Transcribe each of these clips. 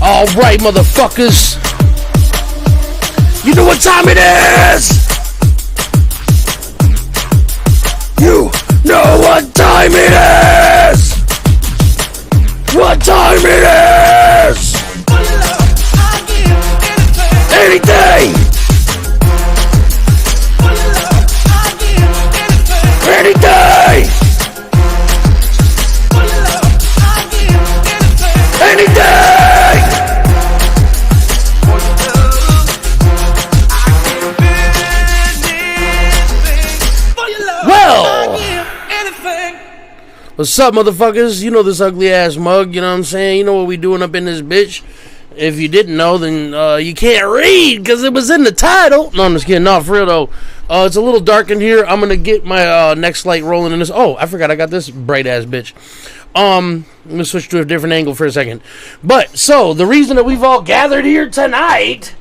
Alright, motherfuckers. You know what time it is? You know what time it is? What time it is? Anything! Anything! Anything! Well, what's up, motherfuckers? You know this ugly ass mug, you know what I'm saying? You know what we doing up in this bitch. If you didn't know, then you can't read because it was in the title. No, I'm just kidding. No, for real though. It's a little dark in here. I'm gonna get my next light rolling in this. Oh, I forgot I got this bright ass bitch. I'm gonna switch to a different angle for a second. But so the reason that we've all gathered here tonight,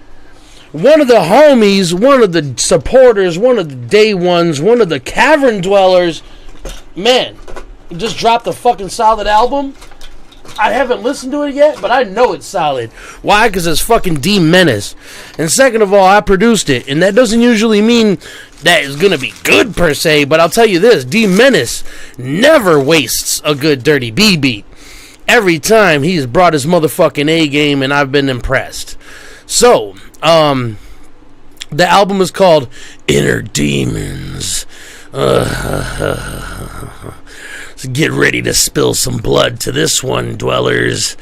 one of the homies, one of the supporters, one of the day ones, one of the cavern dwellers, man, he just dropped a fucking solid album. I haven't listened to it yet, but I know it's solid. Why? Because it's fucking D Menace. And second of all, I produced it. And that doesn't usually mean that it's going to be good per se. But I'll tell you this. D Menace never wastes a good DirttyB beat. Every time he's brought his motherfucking A game, and I've been impressed. So, the album is called Inner Demons. So get ready to spill some blood to this one, dwellers.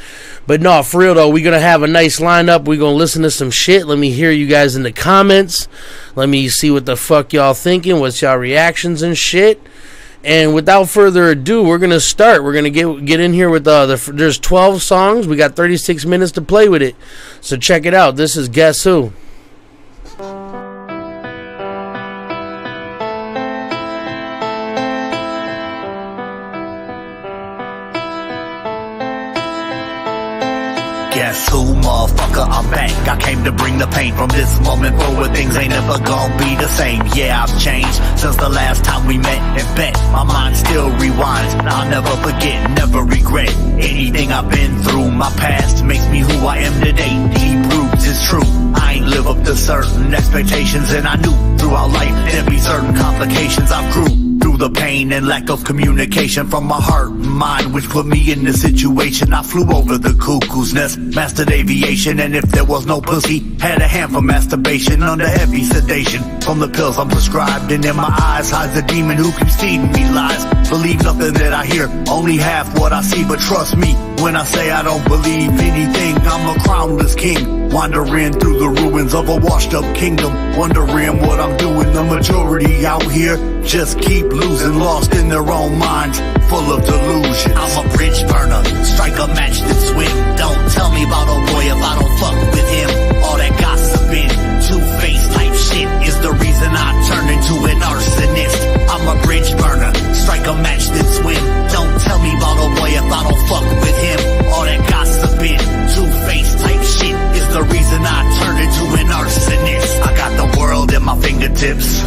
But no, for real though, we're going to have a nice lineup. We're going to listen to some shit. Let me hear you guys in the comments. Let me see what the fuck y'all thinking. What's y'all reactions and shit. And without further ado, we're going to start. We're going to get in here with there's 12 songs. We got 36 minutes to play with it. So check it out. This is Guess Who? Guess who, motherfucker, I'm back. I came to bring the pain. From this moment forward, things ain't ever gonna be the same. Yeah, I've changed since the last time we met and bet. My mind still rewinds. I'll never forget, never regret anything I've been through. My past makes me who I am today. Deep roots is true. I ain't live up to certain expectations, and I knew throughout life there'd be certain complications. I grew through the pain and lack of communication from my heart and mind, which put me in this situation. I flew over the cuckoo's nest, mastered aviation, and if there was no pussy, had a hand for masturbation under heavy sedation from the pills I'm prescribed. And in my eyes hides a demon who keeps feeding me lies. Believe nothing that I hear, only half what I see. But trust me when I say I don't believe anything. I'm a crownless king, wandering through the ruins of a washed up kingdom, wondering what I'm doing. The majority out here just keep losing, lost in their own minds, full of delusion. I'm a bridge burner, strike a match then swim. Don't tell me about a boy if I don't fuck with him. All that gossiping, two-faced type shit is the reason I turn into an arsonist. I'm a bridge burner, strike a match then swim. Don't tell me about a boy if I don't fuck with him. All that gossiping, two-faced type shit is the reason I turn into an arsonist. I got the world at my fingertips,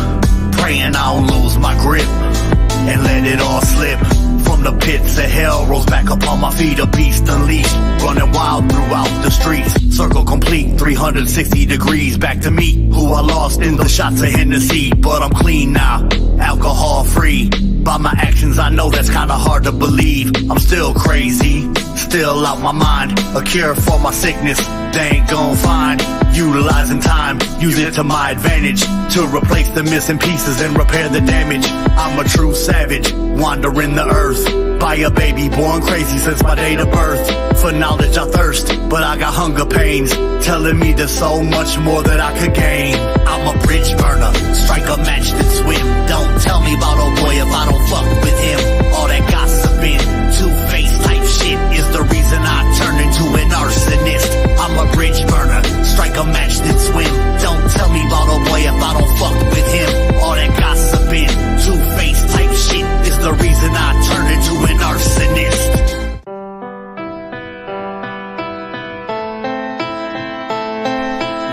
praying I don't lose my grip and let it all slip. From the pits of hell, rose back upon my feet, a beast unleashed, running wild throughout the streets. Circle complete, 360 degrees, back to me, who I lost in the shots of Hennessy. But I'm clean now, alcohol free. By my actions I know that's kinda hard to believe. I'm still crazy, still out my mind, a cure for my sickness they ain't gon' find. Utilizing time, use it to my advantage, to replace the missing pieces and repair the damage. I'm a true savage, wandering the earth, by a baby born crazy since my date of birth. For knowledge I thirst, but I got hunger pains, telling me there's so much more that I could gain. I'm a bridge burner, strike a match then swim. Don't tell me about a boy if I don't fuck with him. All that gossiping, two-faced type shit is the reason I turn into an arsonist. I'm a bridge burner, strike a match then swim. Don't tell me about a boy if I don't fuck with him. All that gossiping, two-faced type shit is the reason I turn into an arsonist.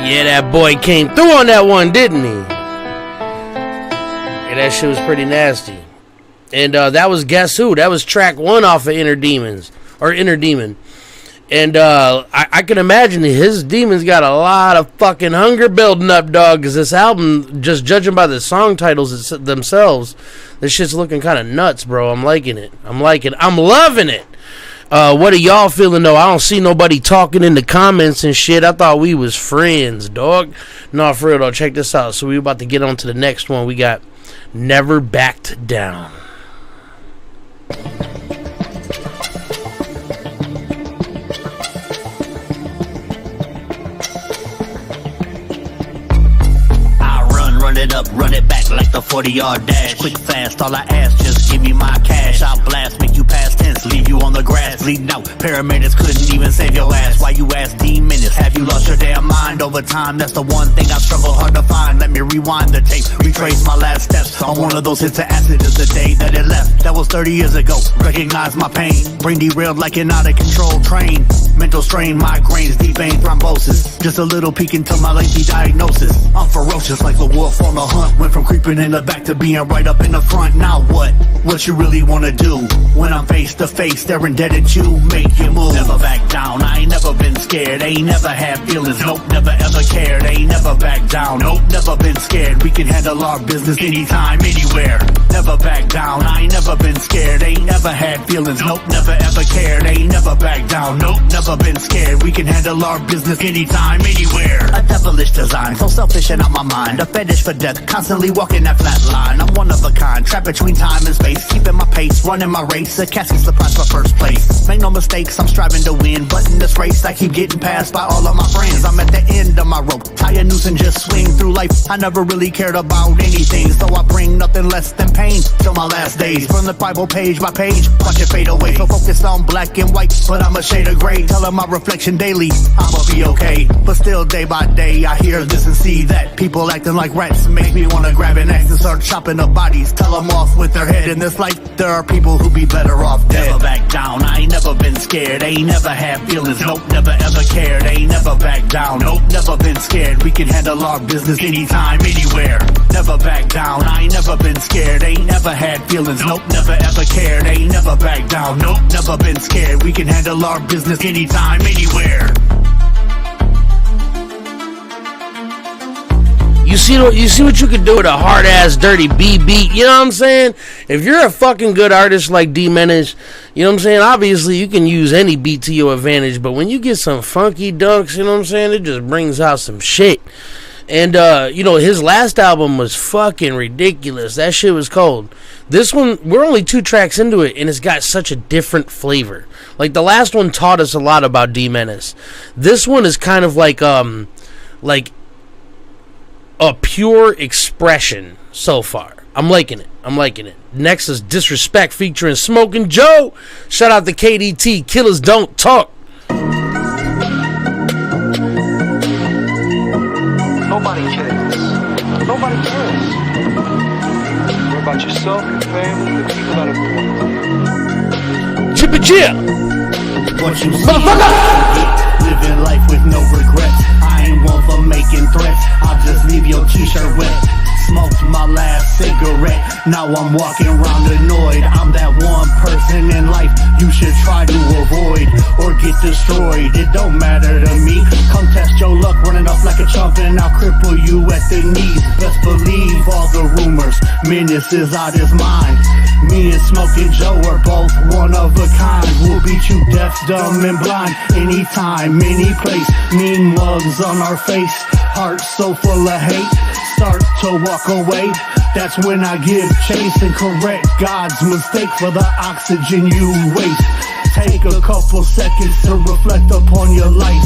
Yeah, that boy came through on that one, didn't he? Yeah, that shit was pretty nasty. And that was Guess Who? That was track 1 off of Inner Demons, or Inner Demon. And I can imagine his demons got a lot of fucking hunger building up, dog, because this album, just judging by the song titles themselves, this shit's looking kind of nuts, bro. I'm liking it. I'm loving it. What are y'all feeling, though? I don't see nobody talking in the comments and shit. I thought we was friends, dog. No, for real, though. Check this out. So we about to get on to the next one. We got Never Backed Down. Run it up, run it back like the 40-yard dash. Quick, fast, all I ask, just give me my cash. I'll blast, make you past tense, leave you on the grass, bleeding out. Paramedics couldn't even save your ass. Why you ask D Menace? Have you lost your damn mind? over time. That's the one thing I struggle hard to find. Let me rewind the tape, retrace my last steps. On one of those hits of acid is the day that it left. That was 30 years ago. Recognize my pain. Brain derailed like an out of control train. Mental strain, migraines, deep vein thrombosis. Just a little peek into my lengthy diagnosis. I'm ferocious like the wolf on the hunt. Went from creeping in the back to being right up in the front. Now what? What you really wanna do? When I'm face to face, staring dead at you, make you move. Never back down, I ain't never been scared. Ain't never had feelings, nope, never ever cared. Ain't never back down, nope, never been scared. We can handle our business anytime, anywhere. Never back down, I ain't never been scared. Ain't never had feelings, nope, never ever cared. Ain't never back down, nope, never been scared. We can handle our business anytime, anywhere. A devilish design, so selfish and out my mind. A fetish for death, constantly walking that flat line. I'm one of a kind, trapped between time and space. Keeping my pace, running my race. A casket surprise for first place. Make no mistakes, I'm striving to win. But in this race, I keep getting passed by all of my friends. I'm at the end of my rope, tie a noose and just swing through life. I never really cared about anything, so I bring nothing less than pain till my last days. From the Bible page by page, watch it fade away. So focused on black and white, but I'm a shade of gray. Telling my reflection daily, I'ma be okay. But still, day by day, I hear this and see that. People acting like rats make me wanna grab an axe and start chopping up bodies. Tell them off with their head. In this life, there are people who be better off dead. Never back down, I ain't never been scared. Ain't never had feelings, nope, never ever cared. Ain't never back down, nope, never been scared. We can handle our business anytime, anywhere. Never back down, I ain't never been scared. Ain't never had feelings, nope, never ever cared. Ain't never back down, nope, never been scared. We can handle our business anytime, anywhere. You see what you can do with a hard ass DirttyB beat. You know what I'm saying? If you're a fucking good artist like D Menace, you know what I'm saying? Obviously you can use any beat to your advantage, but when you get some funky dunks, you know what I'm saying? It just brings out some shit. And you know, his last album was fucking ridiculous. That shit was cold. This one, we're only 2 tracks into it, and it's got such a different flavor. Like the last one taught us a lot about D Menace. This one is kind of like a pure expression so far. I'm liking it. Next is Disrespect featuring Smoking Joe. Shout out to KDT. Killers Don't Talk. Nobody cares. Nobody cares. You're about yourself, your family, the people that are important. Chip and Jip. What you see, living life with no regrets. I ain't one for making threats. I'll just leave your t-shirt wet. Smoked my last cigarette. Now I'm walking around annoyed. I'm that one person in life you should try to avoid or get destroyed. It don't matter to me. Come test your luck, running off like a chump and I'll cripple you at the knees. Best believe all the rumors. Menace is out his mind. Me and Smoking Joe are both one of a kind. We'll beat you deaf, dumb, and blind. Anytime, any place. Mean mugs on our face. Hearts so full of hate. Start to walk away. That's when I give chase and correct God's mistake for the oxygen you waste. Take a couple seconds to reflect upon your life.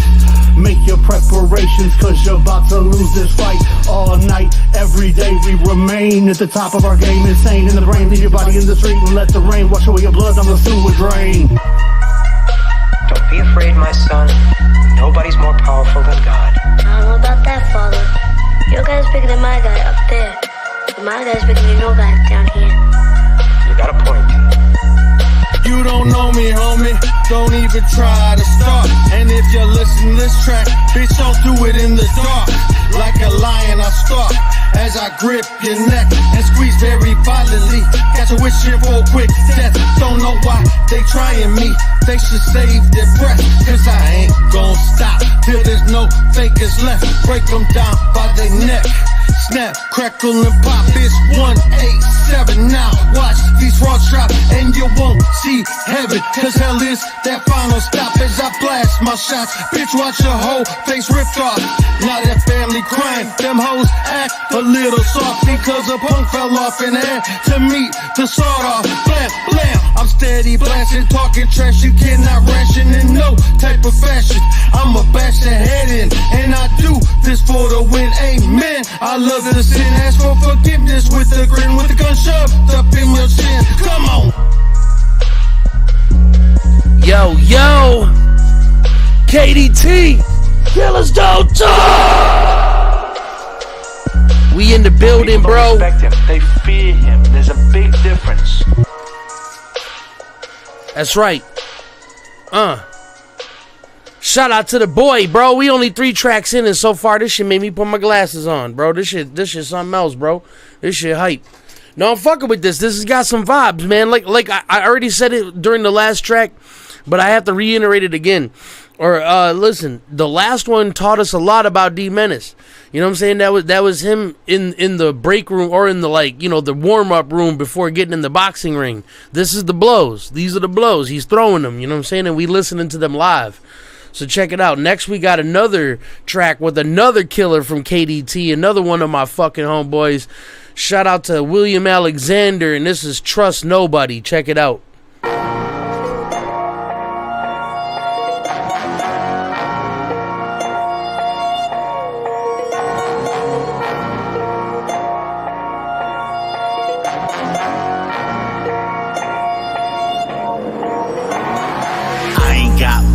Make your preparations, cause you're about to lose this fight. All night, every day we remain at the top of our game. Insane in the brain, leave your body in the street and let the rain wash away your blood on the sewer drain. Don't be afraid, my son. Nobody's more powerful than God. I don't know about that, Father. Your guy's bigger than my guy up there. But my guy's bigger than your guy down here. You got a point. You don't know me, homie, don't even try to start. And if you listen to this track, bitch, don't do it in the dark. Like a lion, I stalk as I grip your neck and squeeze very violently. Got you wishing for a quick death. Don't know why they trying me. They should save their breath, cause I ain't gon' stop till there's no fakers left. Break them down by their neck. Snap, crackle, and pop, it's 187 now. Watch these frauds drop, and you won't see heaven, cause hell is that final stop as I blast my shots. Bitch, watch your whole face ripped off. Now that family crying, them hoes act a little soft because a punk fell off and had to meet the sawed off. Blam, blam, I'm steady blasting, talking trash, you cannot ration in no type of fashion. I'ma bash your head in, and I do this for the win, amen. I love to sin, ask for forgiveness with a grin, with the gun shoved up in your chin. Come on. Yo, KDT. Killers don't talk. We in the building, People bro. don't respect him. They fear him. There's a big difference. That's right. Shout out to the boy, bro. We only 3 tracks in, and so far this shit made me put my glasses on, bro. This shit something else, bro. This shit hype. No, I'm fucking with this. This has got some vibes, man. Like I already said it during the last track, but I have to reiterate it again. Or listen, the last one taught us a lot about D Menace. You know what I'm saying? That was him in the break room, or in the, like, you know, the warm up room before getting in the boxing ring. This is the blows. These are the blows. He's throwing them. You know what I'm saying? And we listening to them live. So check it out. Next we got another track with another killer from KDT, another one of my fucking homeboys. Shout out to William Alexander, and this is Trust Nobody. Check it out.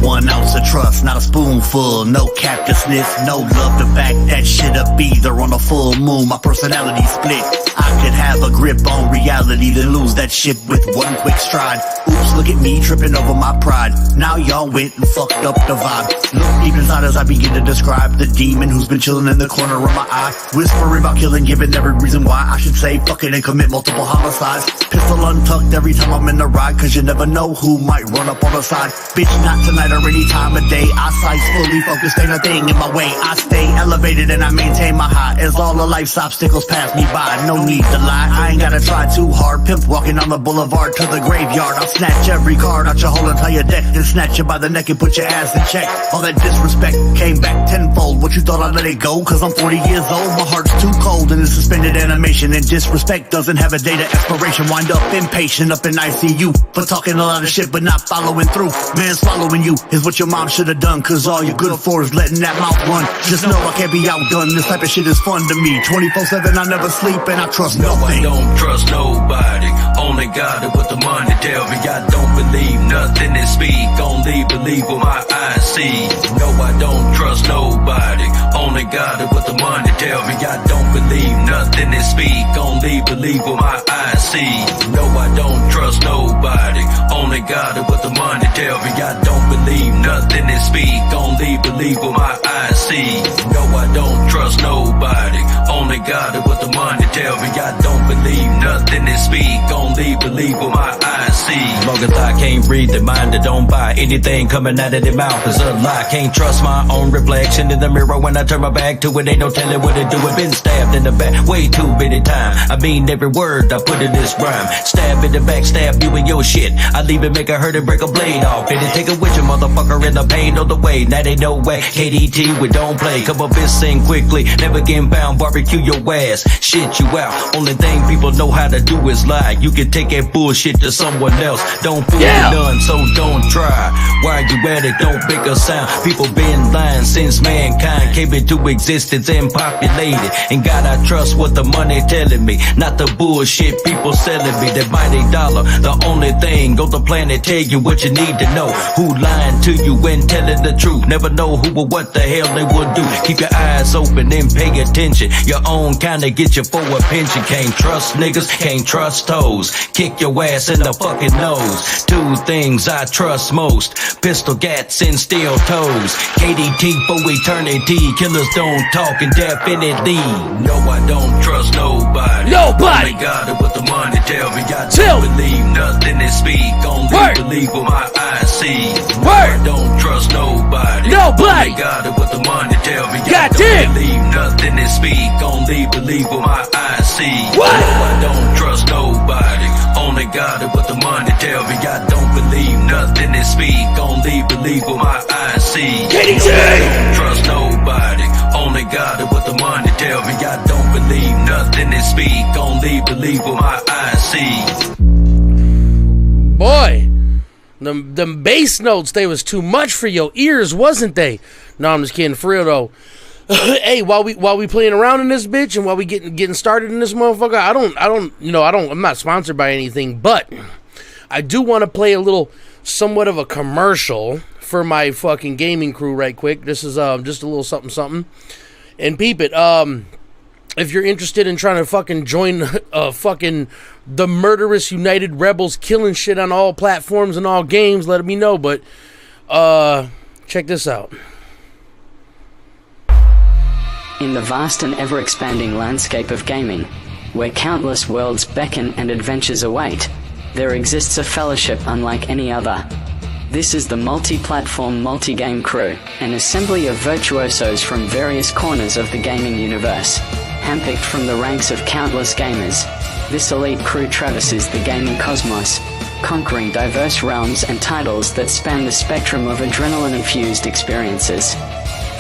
One ounce of trust, not a spoonful. No cactusness, no love to back that shit up either. On a full moon, my personality split. I could have a grip on reality, then lose that shit with one quick stride. Oops, look at me tripping over my pride. Now y'all went and fucked up the vibe. Look deep inside as I begin to describe the demon who's been chilling in the corner of my eye, whispering about killing, giving every reason why I should say fuck it and commit multiple homicides. Pistol untucked every time I'm in the ride, cause you never know who might run up on the side. Bitch, not tonight or any time of day. I sights fully focused, ain't a thing in my way. I stay elevated and I maintain my high as all the life's obstacles pass me by. No need to lie, I ain't gotta try too hard. Pimp walking on the boulevard to the graveyard. I'll snatch every card out your whole entire deck, then snatch you by the neck and put your ass in check. All that disrespect came back tenfold. What you thought I'd let it go? Cause I'm 40 years old, my heart's too cold in the suspended animation. And disrespect doesn't have a date of expiration. Wind up impatient up in ICU for talking a lot of shit but not following through. Man's following you is what your mom should have done, cause all you're good for is letting that mouth run. Just know I can't be outdone, this type of shit is fun to me. 24/7 I never sleep and I trust nothing. I don't trust nobody, only God with the money tell me. I don't believe nothing they speak, only believe what my eyes see. No, I don't trust nobody, only God with the money tell me. I don't believe nothing they speak, only believe what my eyes see. No, I don't trust nobody, only God with the money tell me. I don't believe nothing they speak, only believe what my eyes see. No, I don't trust nobody, only God with the money tell me. I don't believe nothing they speak, only believe what my eyes see. Long as I can't read the mind, that don't buy anything coming out of their mouth is a lie. Can't trust my own reflection in the mirror when I turn my back to it. Ain't no telling what it do. It been stabbed in the back way too many times. I mean every word I put in this rhyme. Stab in the back, stab you in your shit. I leave it, make a hurt and break a blade off. Did it take a witch, a motherfucker in the pain of the way. Now they know way. KDT, we don't play. Come up and sing quickly. Never getting bound, barbecue your ass. Shit you out. Only thing people know how to do is lie. You can take that bullshit to someone else. Don't fool none, so don't try. Why you at it? Don't make a sound. People been lying since mankind came into existence and populated. And God, I trust what the money telling me, not the bullshit people selling me. That mighty dollar, the only thing on the planet tell you what you need to know. Who lying to you and telling the truth? Never know who or what the hell they will do. Keep your eyes open and pay attention. Your own kinda get you for a pension. Can't trust niggas, can't trust toes. Kick your ass in the fucking nose. Two things I trust most: pistol gats and steel toes. KDT for eternity. Killers don't talk indefinitely. No, I don't trust nobody. Only God with the money tell me. I don't believe nothing they speak, only believe what my eyes see. I don't trust nobody. Only God with the money tell me. I don't believe nothing they speak, only believe what my eyes see. No, I don't trust nobody. Only God with the money tell me. I don't believe nothing they speak, only believe what my eyes see. KDT! No, I don't trust nobody. Only God with the money tell me. I don't believe nothing they speak, only believe what my eyes see. Boy, them bass notes, they was too much for your ears, wasn't they? No, I'm just kidding. For real though. Hey, while we playing around in this bitch and while we getting started in this motherfucker, I'm not sponsored by anything, but I do want to play a little, somewhat of a commercial for my fucking gaming crew right quick. This is just a little something. And peep it, if you're interested in trying to fucking join fucking the murderous United Rebels killing shit on all platforms and all games, let me know. But check this out. In the vast and ever-expanding landscape of gaming, where countless worlds beckon and adventures await, there exists a fellowship unlike any other. This is the multi-platform, multi-game crew, an assembly of virtuosos from various corners of the gaming universe, handpicked from the ranks of countless gamers. This elite crew traverses the gaming cosmos, conquering diverse realms and titles that span the spectrum of adrenaline-infused experiences.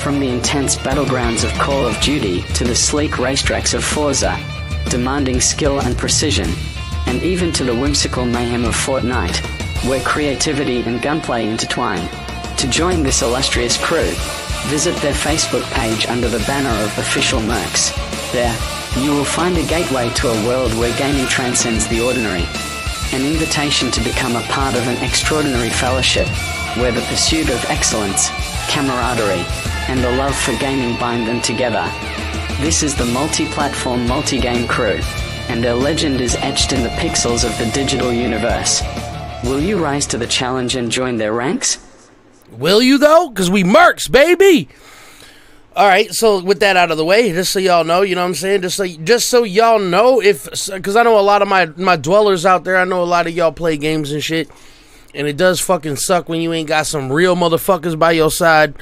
From the intense battlegrounds of Call of Duty to the sleek racetracks of Forza, demanding skill and precision, and even to the whimsical mayhem of Fortnite, where creativity and gunplay intertwine. To join this illustrious crew, visit their Facebook page under the banner of Official Mercs. There, you will find a gateway to a world where gaming transcends the ordinary, an invitation to become a part of an extraordinary fellowship, where the pursuit of excellence, camaraderie, and the love for gaming bind them together. This is the multi-platform, multi-game crew, and their legend is etched in the pixels of the digital universe. Will you rise to the challenge and join their ranks? Will you though? Because we mercs, baby! Alright, so with that out of the way, just so y'all know, you know what I'm saying? Just so y'all know, because I know a lot of my dwellers out there, I know a lot of y'all play games and shit, and it does fucking suck when you ain't got some real motherfuckers by your side.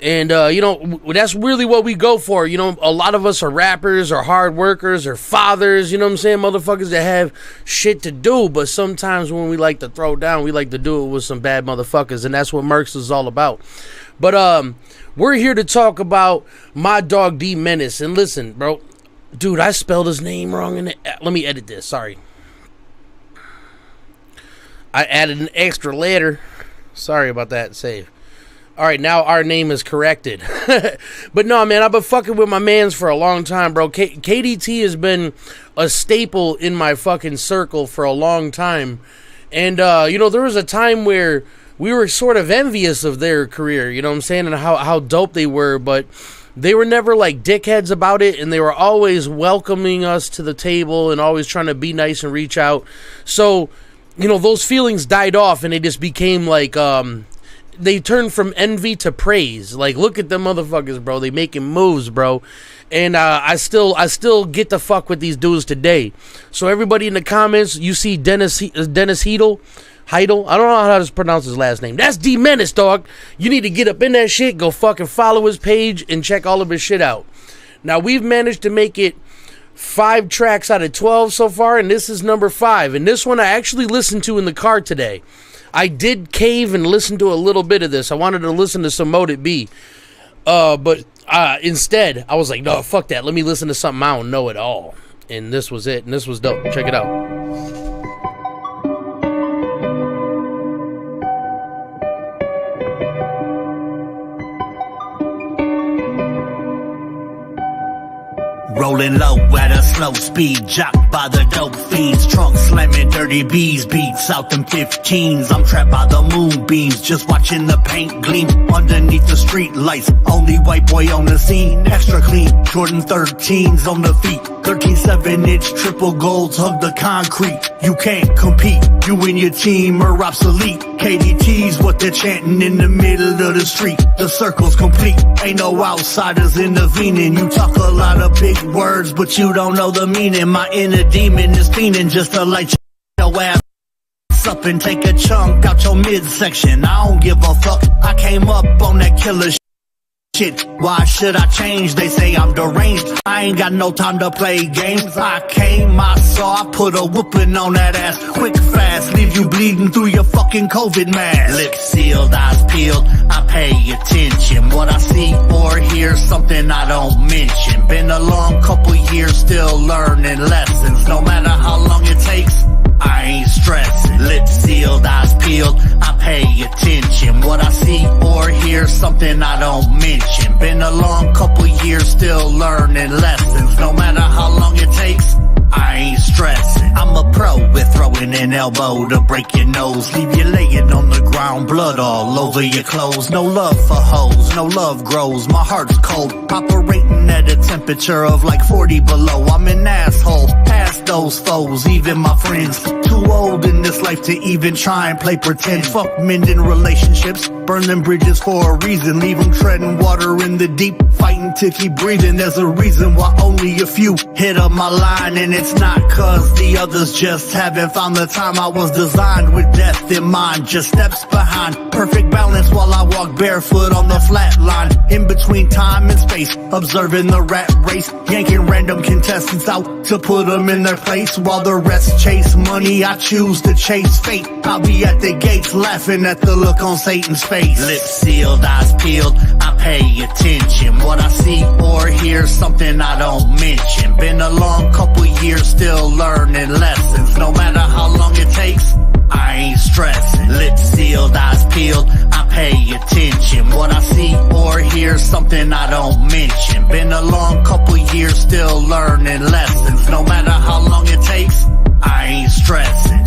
And, you know, that's really what we go for. You know, a lot of us are rappers or hard workers or fathers, you know what I'm saying? Motherfuckers that have shit to do. But sometimes when we like to throw down, we like to do it with some bad motherfuckers. And that's what Mercs is all about. But we're here to talk about my dog D Menace. And listen, bro. Dude, I spelled his name wrong. Let me edit this. Sorry. I added an extra letter. Sorry about that. Save. Alright, now our name is corrected. But no, man, I've been fucking with my mans for a long time, bro. KDT has been a staple in my fucking circle for a long time. And, you know, there was a time where we were sort of envious of their career, you know what I'm saying, and how dope they were, but they were never, like, dickheads about it, and they were always welcoming us to the table and always trying to be nice and reach out. So, you know, those feelings died off, and they just became, like, they turned from envy to praise. Like, look at them motherfuckers, bro. They making moves, bro. And I still get the fuck with these dudes today. So everybody in the comments, you see Dennis Heidel. I don't know how to pronounce his last name. That's D Menace, dog. You need to get up in that shit. Go fucking follow his page and check all of his shit out. Now, we've managed to make it 5 tracks out of 12 so far, and this is number 5. And this one I actually listened to in the car today. I did cave and listen to a little bit of this. I wanted to listen to some DirTayB. But instead, I was like, no, fuck that. Let me listen to something I don't know at all. And this was it. And this was dope. Check it out. Rolling low at a slow speed, jocked by the dope fiends, trunk slamming DirTYB's beats out them 15s. I'm trapped by the moonbeams, just watching the paint gleam underneath the street lights. Only white boy on the scene, extra clean. Jordan 13s on the feet, 13 7-inch triple golds hug the concrete. You can't compete, you and your team are obsolete. KDT's what they're chanting in the middle of the street. The circle's complete, ain't no outsiders intervening. You talk a lot of big words, but you don't know the meaning. My inner demon is fiending just to light your ass up and take a chunk out your midsection. I don't give a fuck, I came up on that killer shit. Why should I change? They say I'm deranged. I ain't got no time to play games. I came, I saw, I put a whooping on that ass. Quick, fast, leave you bleeding through your fucking COVID mask. Lips sealed, eyes peeled, I pay attention. What I see or hear, something I don't mention. Been a long couple years, still learning lessons. No matter how long it takes, I ain't stressing. Lips sealed, eyes peeled, I pay attention. What I see or hear, something I don't mention. Been a long couple years, still learning lessons. No matter how long it takes, I ain't stressing. I'm a pro with throwing an elbow to break your nose. Leave you laying on the ground, blood all over your clothes. No love for hoes, no love grows. My heart's cold, operating at a temperature of like 40 below. I'm an asshole, past those foes, even my friends. Too old in this life to even try and play pretend. Fuck mending relationships, burn them bridges for a reason. Leave them treading water in the deep, fighting to keep breathing. There's a reason why only a few hit up my line, and it's not cause the others just haven't found the time. I was designed with death in mind, just steps behind. Perfect balance while I walk barefoot on the flat line. In between time and space, observing the rat race. Yanking random contestants out to put them in their place. While the rest chase money, I choose to chase fate. I'll be at the gates laughing at the look on Satan's face. Lips sealed, eyes peeled, I pay attention. What I see or hear, something I don't mention. Been a long couple years, still learning lessons. No matter how long it takes, I ain't stressing. Lips sealed, eyes peeled, I pay attention. What I see or hear, something I don't mention. Been a long couple years, still learning lessons. No matter how long it takes, I ain't stressing.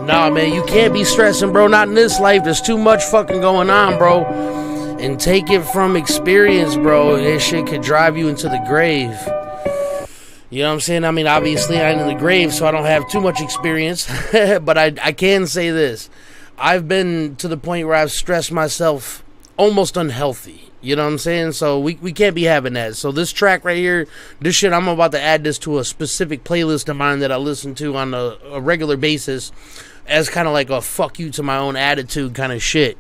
Nah, man, you can't be stressing, bro. Not in this life. There's too much fucking going on, bro. And take it from experience, bro. This shit could drive you into the grave. You know what I'm saying? I mean, obviously, I'm in the grave, so I don't have too much experience. But I can say this. I've been to the point where I've stressed myself almost unhealthy. You know what I'm saying? So we can't be having that. So this track right here, this shit, I'm about to add this to a specific playlist of mine that I listen to on a regular basis as kind of like a fuck you to my own attitude kind of shit.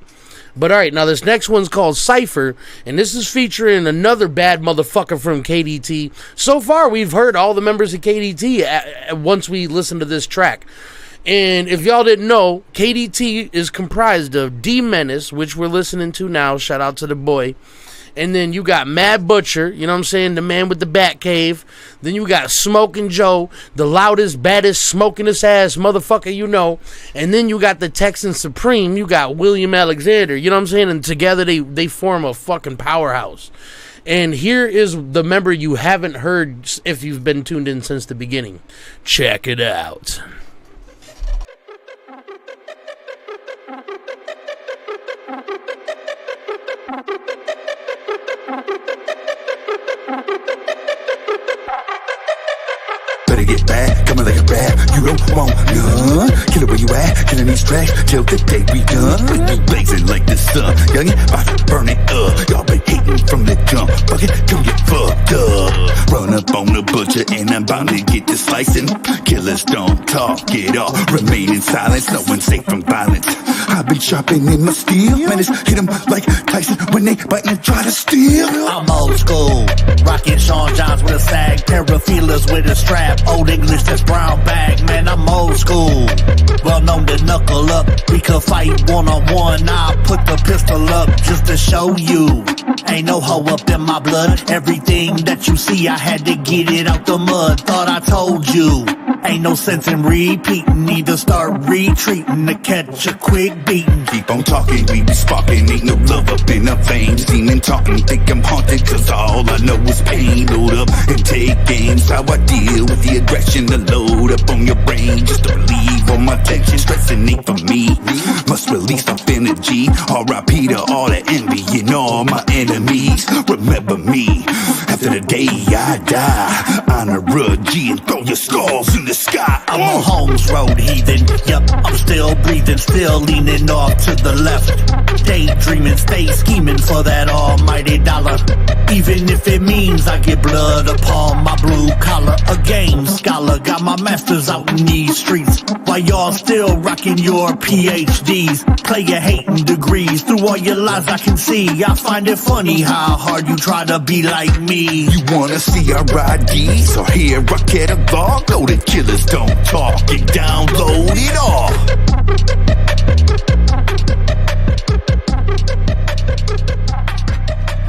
But alright, now this next one's called Cypher, and this is featuring another bad motherfucker from KDT. So far, we've heard all the members of KDT once we listen to this track. And if y'all didn't know, KDT is comprised of Menace, which we're listening to now. Shout out to the boy. And then you got Mad Butcher, you know what I'm saying, the man with the bat cave. Then you got Smoking Joe, the loudest, baddest, smokingest ass motherfucker you know. And then you got the Texan Supreme, you got William Alexander, you know what I'm saying? And together they form a fucking powerhouse. And here is the member you haven't heard if you've been tuned in since the beginning. Check it out. Better get back, coming like a rap. You don't want none. Kill it where you at, killing these tracks till the day we done. You blazing like the sun, youngin', about to burn it up. Y'all been hating from the jump, bucket, come get fucked up. Run up on the butcher and I'm bound to get the slicing. Killers don't talk it all, remain in silence. No one's safe from violence. I be sharpening my steel. Menace hit them like Tyson when they biting and try to steal. I'm old school, rockin' Sean Johns with a sag, pair of feelers with a strap, old English that's brown bag, man, I'm old school. Well known to knuckle up, we could fight one-on-one, I'll put the pistol up just to show you. Ain't no hoe up in my blood, everything that you see I had to get it out the mud, thought I told you. Ain't no sense in repeating, need to start retreating to catch a quick beating. Keep on talking, we be sparking, ain't no love up in our veins. Demon talking, think I'm haunted, cause all I know is pain. Load up and take games, how I deal with the aggression. The load up on your brain, just to relieve all my tension. Stressing ain't for me, must release off energy. R.I.P. to all the envy and all my enemies. Remember me, after the day I die. Honor a G and throw your skulls in the sky. I'm a Holmes Road heathen, yep, I'm still breathing, still leaning off to the left. Daydreaming, stay scheming for that almighty dollar. Even if it means I get blood upon my blue collar. A game scholar, got my masters out in these streets, while y'all still rocking your PhDs. Player hating degrees, through all your lies I can see. I find it funny how hard you try to be like me. You wanna see our IDs or hear our catalog? Loaded killers don't talk, and download it all.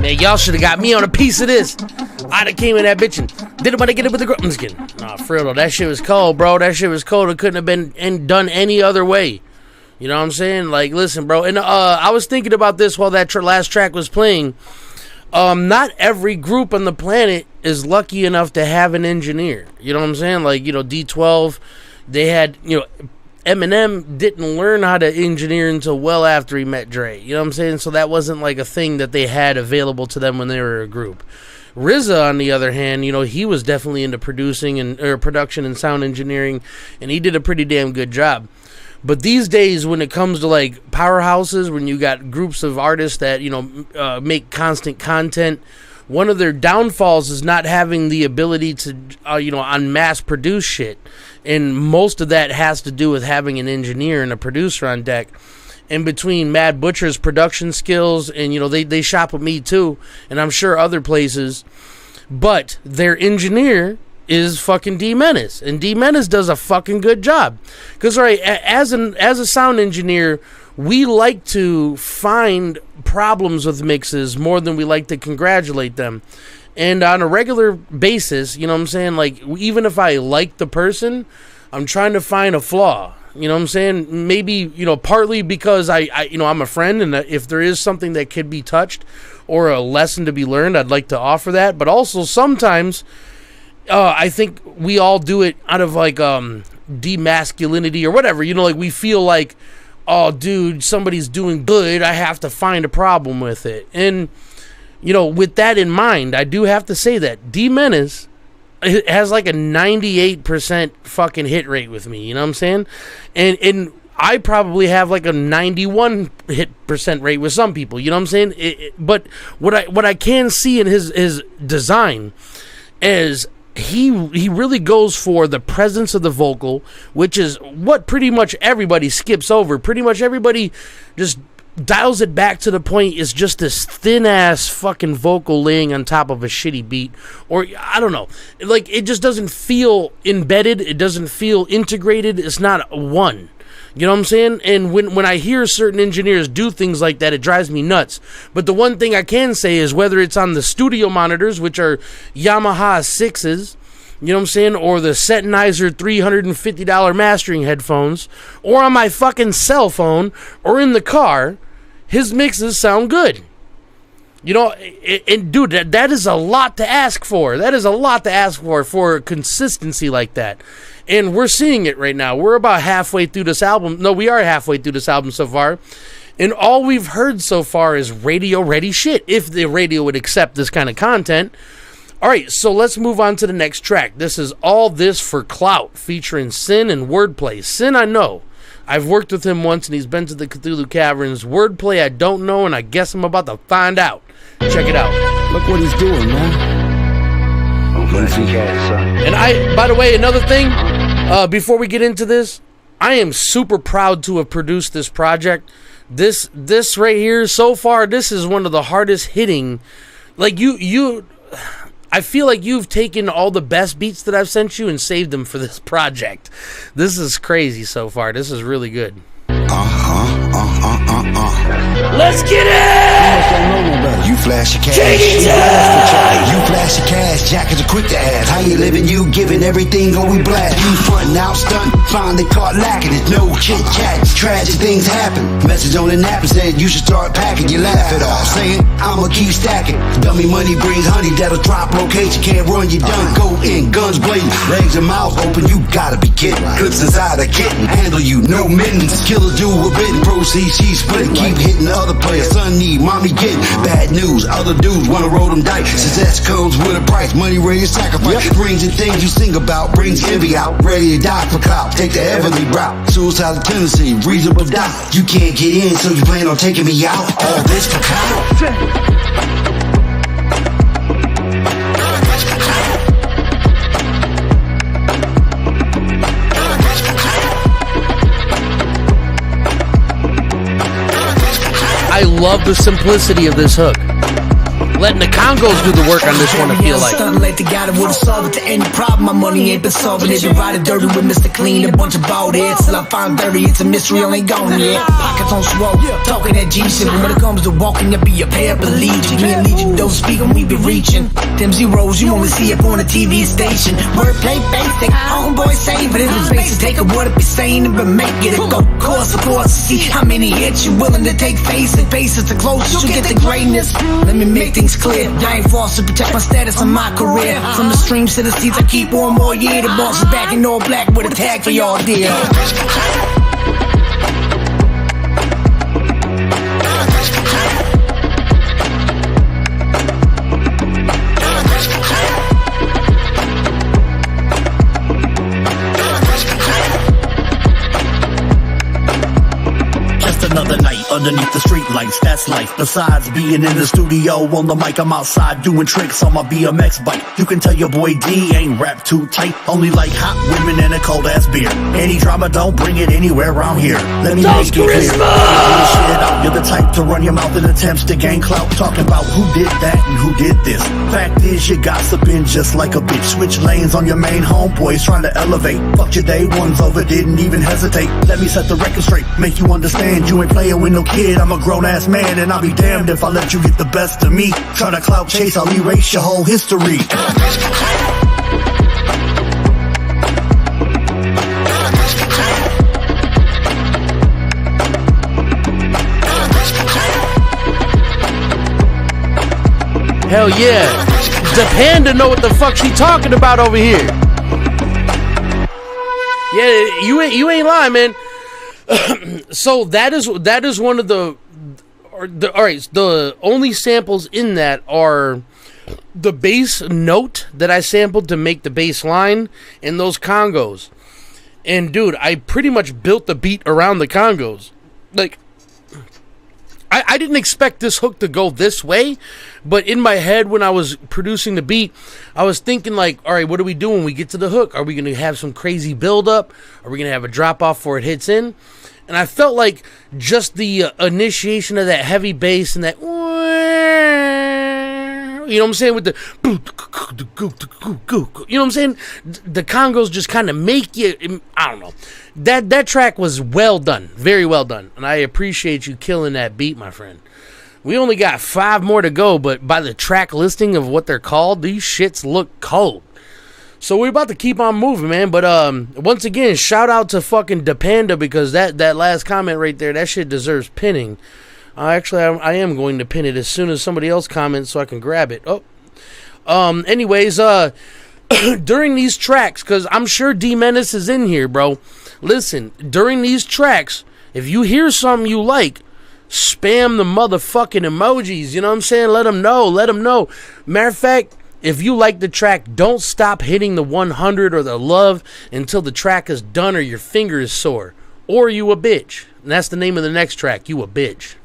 Man, y'all should have got me on a piece of this. I'd have came in that bitch and didn't want to get it with the I'm just kidding. Nah, for real though, that shit was cold, bro. That shit was cold. It couldn't have been done any other way. You know what I'm saying? Like, listen, bro. And I was thinking about this while that last track was playing. Not every group on the planet is lucky enough to have an engineer. You know what I'm saying? Like, you know, D12, they had, you know, Eminem didn't learn how to engineer until well after he met Dre. You know what I'm saying? So that wasn't like a thing that they had available to them when they were a group. RZA, on the other hand, you know, he was definitely into production and sound engineering, and he did a pretty damn good job. But these days, when it comes to like powerhouses, when you got groups of artists that, you know, make constant content, one of their downfalls is not having the ability to, you know, on mass produce shit. And most of that has to do with having an engineer and a producer on deck. And between Mad Butcher's production skills, and, you know, they shop with me too, and I'm sure other places, but their engineer is fucking D Menace, and D Menace does a fucking good job. Because, right, as a sound engineer, we like to find problems with mixes more than we like to congratulate them. And on a regular basis, you know what I'm saying, like, even if I like the person, I'm trying to find a flaw. You know what I'm saying? Maybe, you know, partly because I you know, I'm a friend, and if there is something that could be touched or a lesson to be learned, I'd like to offer that. But also sometimes I think we all do it out of like demasculinity or whatever. You know, like we feel like, oh, dude, somebody's doing good, I have to find a problem with it. And, you know, with that in mind, I do have to say that D Menace has like a 98% fucking hit rate with me, you know what I'm saying? And I probably have like a 91% hit rate with some people, you know what I'm saying? But what I can see in his design is he really goes for the presence of the vocal, which is what pretty much everybody skips over. Pretty much everybody just dials it back to the point it's just this thin-ass fucking vocal laying on top of a shitty beat. Or, I don't know. Like, it just doesn't feel embedded. It doesn't feel integrated. It's not one. You know what I'm saying? And when I hear certain engineers do things like that, it drives me nuts. But the one thing I can say is whether it's on the studio monitors, which are Yamaha 6s, you know what I'm saying, or the Sennheiser $350 mastering headphones, or on my fucking cell phone, or in the car, his mixes sound good. You know, and dude, that is a lot to ask for. That is a lot to ask for consistency like that. And we're seeing it right now. We're about halfway through this album. No, we are halfway through this album so far. And all we've heard so far is radio-ready shit, if the radio would accept this kind of content. All right, so let's move on to the next track. This is All This for Clout, featuring Sin and Wordplay. Sin, I know. I've worked with him once, and he's been to the Cthulhu Caverns. Wordplay, I don't know, and I guess I'm about to find out. Check it out. Look what he's doing, man. And by the way, another thing, before we get into this, I am super proud to have produced this project. This right here, so far, this is one of the hardest hitting. Like, I feel like you've taken all the best beats that I've sent you and saved them for this project. This is crazy so far. This is really good. Let's get it! You flash your cash. You flash your cash. Jackets are quick to ask. How you living? You giving everything, oh we blast. You frontin' out, stuntin', finally caught lacking. It's no chit chat. Tragic things happen. Message on the napkin said you should start packing. You laugh it off, saying I'ma keep stacking. Dummy money brings honey that'll drop location. Can't run, you done. Go in, guns blazing, legs and mouth open. You gotta be kidding. Clips inside a kitten. Handle you, no mittens. Killers do a bit. Proceeds, she splitting. Keep hitting other players. Son need, mommy getting bad news. Other dudes wanna roll them dice. Success comes with a price. Money ready to sacrifice. Brings the things you sing about. Brings envy out. Ready to die for clout. Take the heavenly route. Suicidal tendency. Reasonable doubt. You can't get in, so you plan on taking me out. All this for clout. I love the simplicity of this hook. Letting the Congos do the work on this one, I feel like. Let the guy that would've solved it to any problem. My money ain't been solving it. You ride it dirty with Mr. Clean. A bunch of bald heads till I find dirty. It's a mystery, I ain't gone yet. Pockets on swole, talking that G shit. When it comes to walking, you be a paraplegic. Me and Legion don't speak and we be reaching. Them zeros, you only see up on the TV station. Wordplay basic, homeboy save it. If it's basic, take a word up be saying and make it go. Course, of course, see how many hits you willing to take. Face it, faces the closest you get the greatness. Let me make things things clear. I ain't false to protect my status and my career. From the streams to the seats, I keep one more year. The boss is back in all black with a tag for y'all, dear. Another night underneath the street lights, that's life. Besides being in the studio on the mic, I'm outside doing tricks on my BMX bike. You can tell your boy D ain't rap too tight, only like hot women and a cold ass beer. Any drama, don't bring it anywhere around here. Let me make it clear. You're the type to run your mouth in attempts to gain clout, talking about who did that and who did this. Fact is, you gossiping just like a bitch. Switch lanes on your main homeboys trying to elevate. Fucked your day ones over, didn't even hesitate. Let me set the record straight, make you understand. You ain't playing with no kid, I'm a grown-ass man, and I'll be damned if I let you get the best of me. Try to clout chase, I'll erase your whole history. Hell yeah. The Panda know what the fuck she talking about over here. Yeah, you ain't lying, man. So that is one of the alright, the only samples in that are the bass note that I sampled to make the bass line and those congos. And dude, I pretty much built the beat around the congos. Like, I didn't expect this hook to go this way, but in my head when I was producing the beat, I was thinking like, all right, what do we do when we get to the hook? Are we going to have some crazy build up? Are we going to have a drop off before it hits in? And I felt like just the initiation of that heavy bass and that, you know what I'm saying, with the, you know what I'm saying, the congos just kind of make you, I don't know. That track was well done, very well done, and I appreciate you killing that beat, my friend. We only got 5 more to go, but by the track listing of what they're called, these shits look cold. So we're about to keep on moving, man. But once again, shout out to fucking DaPanda, because that last comment right there, that shit deserves pinning. Actually, I am going to pin it as soon as somebody else comments so I can grab it. Anyways, during these tracks, because I'm sure D Menace is in here, bro. Listen, during these tracks, if you hear something you like, spam the motherfucking emojis. You know what I'm saying? Let them know. Matter of fact, if you like the track, don't stop hitting the 100 or the love until the track is done or your finger is sore. Or you a bitch. And that's the name of the next track, You a Bitch.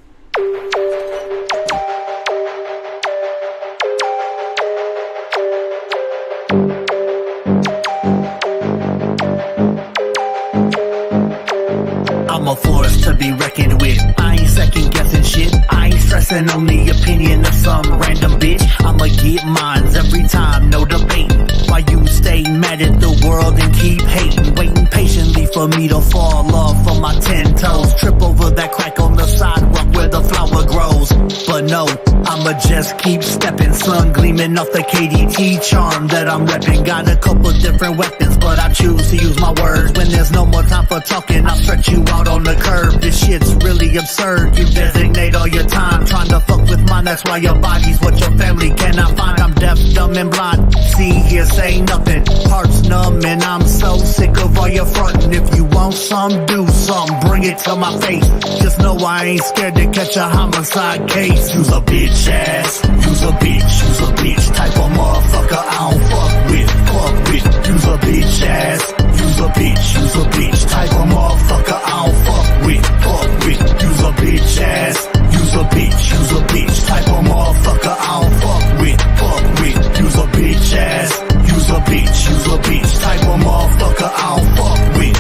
I'm a force to be reckoned with. I ain't second guessing shit. I ain't stressing on the opinion of some random bitch. I'ma get mines every time, no debating. While you stay mad at the world and keep hating, waiting patiently for me to fall off on my 10 toes. Trip over that crack on the sidewalk where the flower grows. But no, I'ma just keep stepping. Sun gleaming off the KDT charm that I'm repping. Got a couple different weapons, but I choose to use my words. When there's no more time for talking, I'll stretch you out on the curb. This shit's really absurd. You designate all your time trying to fuck with mine. That's why your body's what your family cannot find. I'm deaf, dumb, and blind. See, here, say nothing. Heart's numb, and I'm so sick of all your frontin'. If you want some, do some. Bring it to my face. Just know I ain't scared to catch a homicide case. You's a bitch ass. You's a bitch. You's a bitch. Type of motherfucker I don't fuck with. You's a bitch ass. You's a bitch. You's a bitch. Type of motherfucker I don't fuck with. You's a bitch ass. You's a bitch. You's a bitch. Type of motherfucker I don't fuck with. You's a bitch ass. You's a bitch. You's a bitch. Type of motherfucker I don't fuck with.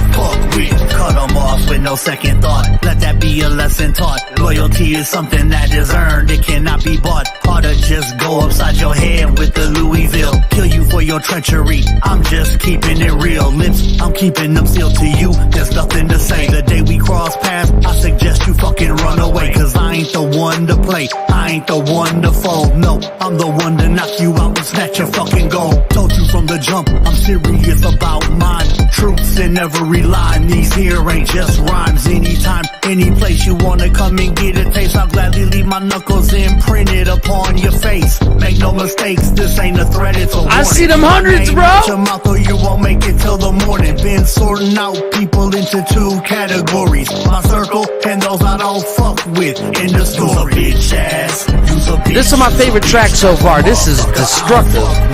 Cut them off with no second thought. Let that be a lesson taught. Loyalty is something that is earned. It cannot be bought. Harder just go upside your head with the Louisville. Kill you for your treachery. I'm just keeping it real. Lips, I'm keeping them sealed to you. There's nothing to say. The day we cross paths, I suggest you fucking run away. Cause I ain't the one to play. I ain't the one to fold. No, I'm the one to knock you out and snatch your fucking gold. Told you from the jump, I'm serious about mine. Truths in every line. These here ain't just rhymes. Anytime, any place you wanna come and get a taste, I'll gladly leave my knuckles imprinted upon on your face. Make no mistakes, this ain't a threat, it's a warning. I see them hundreds, bro. Out your mouth or you won't make it till the morning. Been sorting out people into 2 categories. My circle and those I don't fuck with in the story. Bitch ass, use a bitch. This is my favorite track so far. This is destructive. Fuck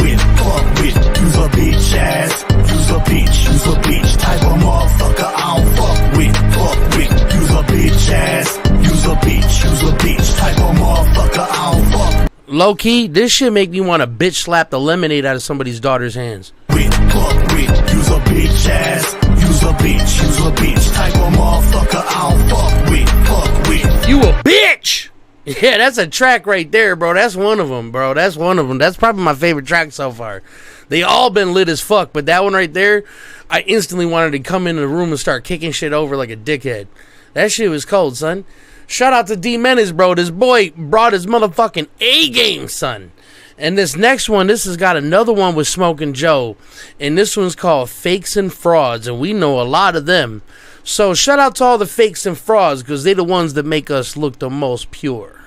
with, use a bitch ass, use a bitch type of motherfucker I don't fuck with, use a bitch ass, use a bitch type of motherfucker I don't fuck with. Low key, this shit make me want to bitch slap the lemonade out of somebody's daughter's hands. Use a bitch ass, use a bitch type of motherfucker I don't fuck with. You a bitch! Yeah, that's a track right there, bro. That's one of them, bro. That's one of them. That's probably my favorite track so far. They all been lit as fuck, but that one right there, I instantly wanted to come into the room and start kicking shit over like a dickhead. That shit was cold, son. Shout out to Menace, bro. This boy brought his motherfucking A game, son. And this next one, this has got another one with Smoking Joe. And this one's called Fakes and Frauds. And we know a lot of them. So shout out to all the fakes and frauds, because they're the ones that make us look the most pure.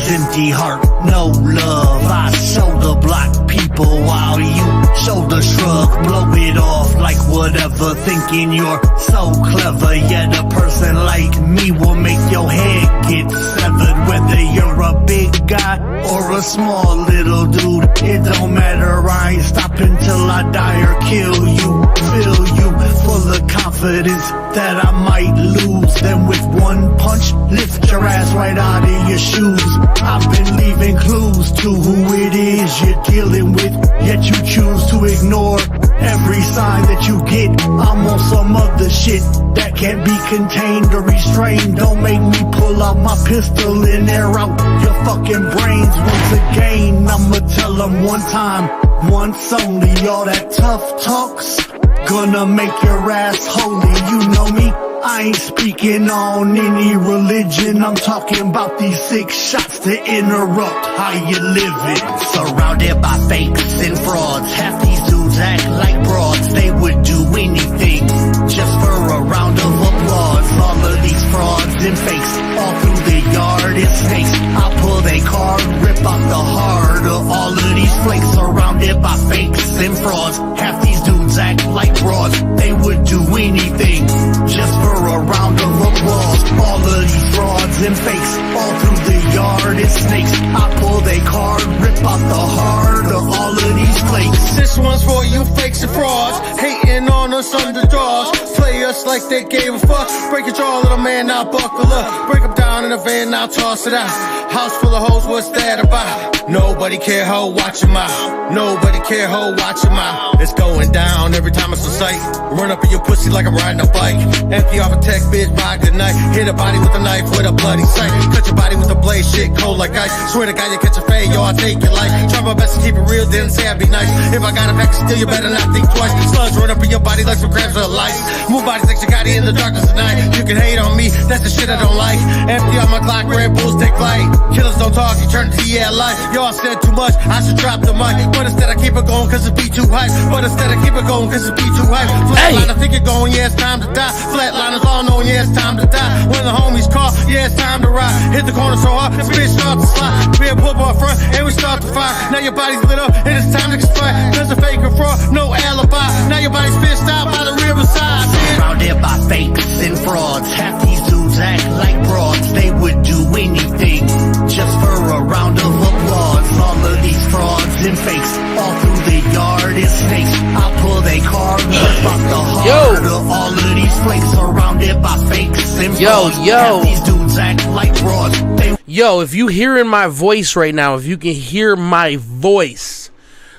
Empty heart, no love. I show the block people while you show the shrug. Blow it off like whatever, thinking you're so clever. Yet a person like me will make your head get severed. Whether you're a big guy or a small little dude, it don't matter. I ain't stopping till I die or kill you. Fill you full of confidence that I might lose. Then with one punch, lift your ass right out of your shoes. I've been leaving clues to who it is you're dealing with, yet you choose to ignore every sign that you get. I'm on some other shit that can't be contained or restrained. Don't make me pull out my pistol and air out your fucking brains once again. I'ma tell them one time, once only. All that tough talk's gonna make your ass holy. You know me, I ain't speaking on any religion. I'm talking about these 6 shots to interrupt how you living. Surrounded by fakes and frauds, half these dudes act like broads. They would do anything just for a round of applause. All of these frauds and fakes, all through the yard is snakes. I pull they card, rip out the heart of all of these flakes. Surrounded by fakes and frauds, half these dudes act like broads. They would do anything just for a round of applause. All of these frauds and fakes, all through the yard is snakes. I pull they card, rip out the heart of all of these flakes. This one's for you fakes and frauds, hating on us underdogs. Play us like they gave a fuck. Break your jaw, little man, now buckle up. Break them down in a van, now toss it out. House full of hoes, what's that about? Nobody care, ho, watch your mouth. Nobody care, ho, watch your mouth. It's going down every time it's a sight. Run up in your pussy like I'm riding a bike. Empty off a tech, bitch, by good night. Hit a body with a knife with a bloody sight. Cut your body with a blade, shit cold like ice. Swear to God, you catch a fade, yo, I'll take your life. Try my best to keep it real, didn't say I'd be nice. If I got a pack of steel, you better not think twice. Slugs run up in your body like some crabs of lice. Move bodies like you got it in the darkness at night. You can hate on me, that's the shit I don't like. Empty on my clock, Red Bulls take flight. Killers don't talk, you turn to yeah life. Yo, I said too much, I should drop the mic. But instead I keep it going cause it be too hype. But instead I keep it going cause it be too hype. Flatline, I think you're going, yeah, it's time to die. Flatliners all knowing, yeah, it's time to die. When the homies call, yeah, it's time to ride. Hit the corner so hard, this bitch start to slide. We had pull up front, and we start to fire. Now your body's lit up, and it's time to expire. Cause a fake or fraud, no alibi. Now your body's pissed out by the riverside. Surrounded by fakes and frauds, half these dudes act like broads. They would do anything just for a round of applause. All of these frauds and fakes, all through the yard is snakes. I pull they card, rip out the heart of all of these flakes. Surrounded by fakes and frauds, half these dudes act like broads. Yo, if you hearing my voice right now, if you can hear my voice,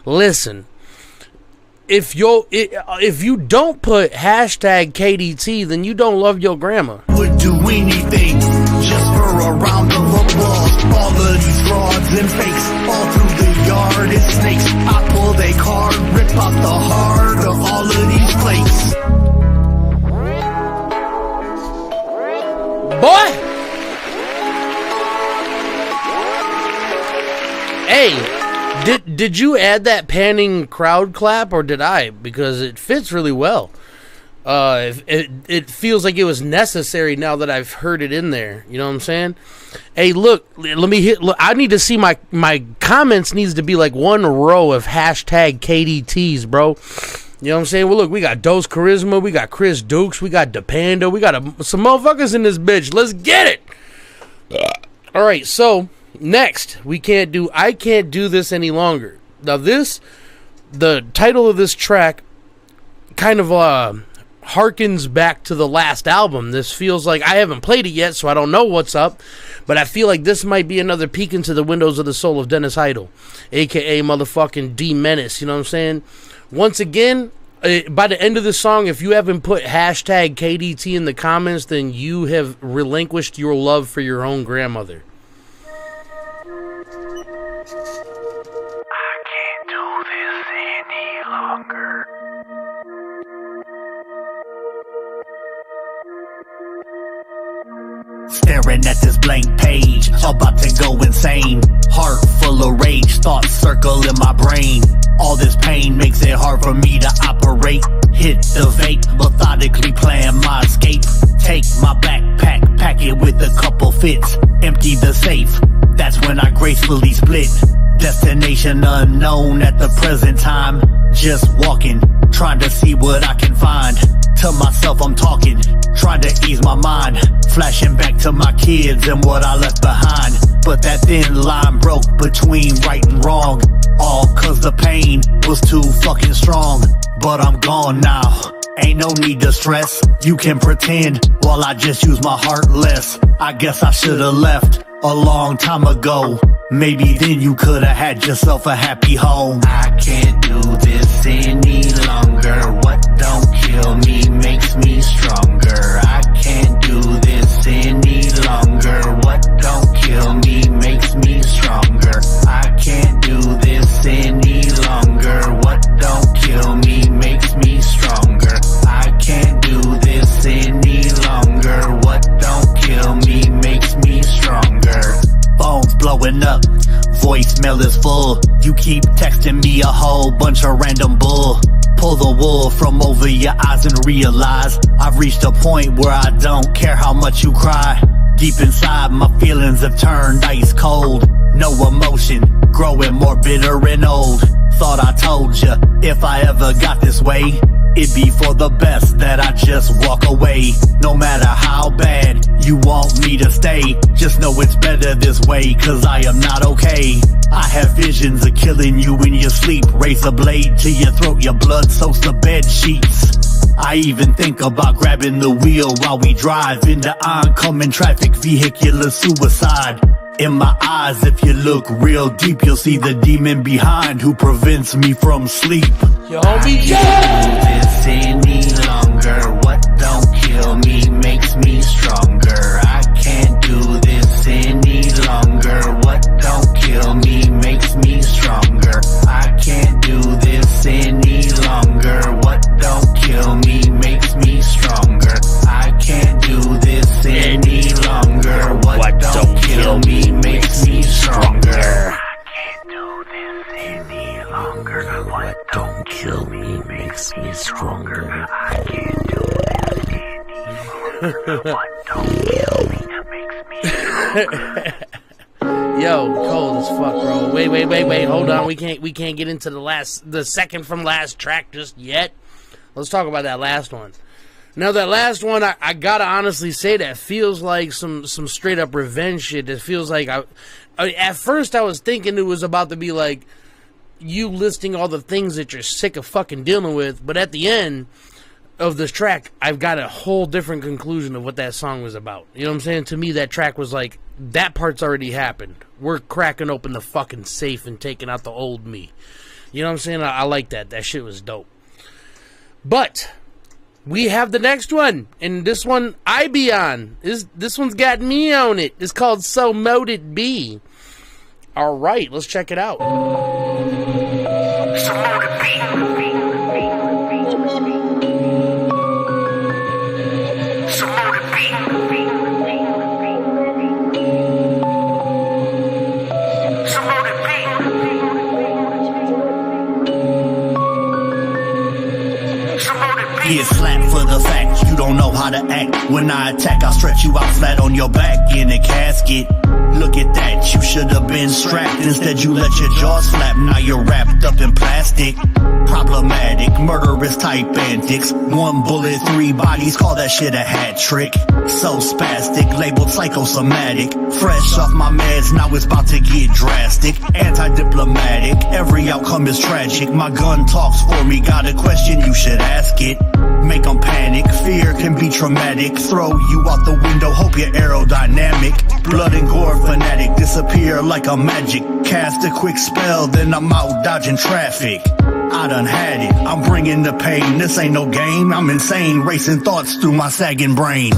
listen. If you don't put hashtag KDT, then you don't love your grandma. Would do anything just for a round of applause. All of these frauds and fakes, all through the yard is snakes. I pull they card, rip out the heart of all of these flakes. Boy! Did you add that panning crowd clap, or did I? Because it fits really well. It feels like it was necessary now that I've heard it in there. You know what I'm saying? Hey, look, let me hit. Look, I need to see my comments needs to be like one row of hashtag KDTs, bro. You know what I'm saying? Well, look, we got Dose Charisma, we got Chris Dukes, we got Depando, we got some motherfuckers in this bitch. Let's get it. All right, so next, I can't do this any longer. Now the title of this track kind of harkens back to the last album. This feels like, I haven't played it yet, so I don't know what's up, but I feel like this might be another peek into the windows of the soul of Dennis Heidel, aka motherfucking D Menace. You know what I'm saying? Once again, by the end of the song, if you haven't put hashtag KDT in the comments, then you have relinquished your love for your own grandmother. I can't do this any longer. Staring at this blank page, about to go insane. Heart full of rage, thoughts circle in my brain. All this pain makes it hard for me to operate. Hit the vape, methodically plan my escape. Take my backpack, pack it with a couple fits. Empty the safe, that's when I gracefully split. Destination unknown at the present time. Just walking, trying to see what I can find. To myself I'm talking, trying to ease my mind. Flashing back to my kids and what I left behind. But that thin line broke between right and wrong. All cause the pain was too fucking strong. But I'm gone now, ain't no need to stress. You can pretend while I just use my heart less. I guess I should've left a long time ago. Maybe then you could've had yourself a happy home. I can't do this any longer. What don't kill me makes me stronger. I can't do this any longer. What don't kill me makes me stronger. I can't do this any longer. What don't kill me makes me stronger. I can't do this any longer. What don't kill me makes me stronger. Phone's blowing up, voicemail is full. You keep texting me a whole bunch of random bull. Pull the wool from over your eyes and realize I've reached a point where I don't care how much you cry. Deep inside my feelings have turned ice cold. No emotion, growing more bitter and old. Thought I told ya, if I ever got this way, it'd be for the best that I just walk away. No matter how bad you want me to stay, just know it's better this way, cause I am not okay. I have visions of killing you in your sleep. Razor blade to your throat, your blood soaks the bed sheets. I even think about grabbing the wheel while we drive into oncoming traffic, vehicular suicide. In my eyes, if you look real deep, you'll see the demon behind who prevents me from sleep. Yo, homie, I can't do this any longer. What don't kill me makes me stronger. I can't do this any longer. What don't kill me makes me stronger. I can't do this any longer. What don't kill me makes me stronger. I can't do this any longer. What don't kill me makes me stronger. I can't do this any longer. What don't kill me makes me stronger. I can't do this any longer. What don't kill me makes me stronger. Yo, cold as fuck, bro. Wait, hold on. We can't get into the second from last track just yet. Let's talk about that last one. Now, that last one, I gotta honestly say that feels like some straight up revenge shit. It feels like at first I was thinking it was about to be like you listing all the things that you're sick of fucking dealing with, but at the end of this track, I've got a whole different conclusion of what that song was about. You know what I'm saying? To me, that track was like, that part's already happened. We're cracking open the fucking safe and taking out the old me. You know what I'm saying? I like that. That shit was dope. But we have the next one, and this one I be on. This one's got me on it. It's called So Mote It Be. All right, let's check it out. So mote it be. So mote it be. So mote it be. how to act. When I attack, I'll stretch you out flat on your back in a casket. Look at that, you should have been strapped. Instead you let your jaws flap, now you're wrapped up in plastic. Problematic, murderous type antics. 1 bullet, 3 bodies, call that shit a hat trick. So spastic, labeled psychosomatic. Fresh off my meds, now it's about to get drastic. Anti-diplomatic, every outcome is tragic. My gun talks for me, got a question, you should ask it. Make them panic, fear can be traumatic. Throw you out the window, hope you're aerodynamic. Blood and gore fanatic, disappear like a magic. Cast a quick spell, then I'm out dodging traffic. I done had it, I'm bringing the pain. This ain't no game, I'm insane. Racing thoughts through my sagging brain.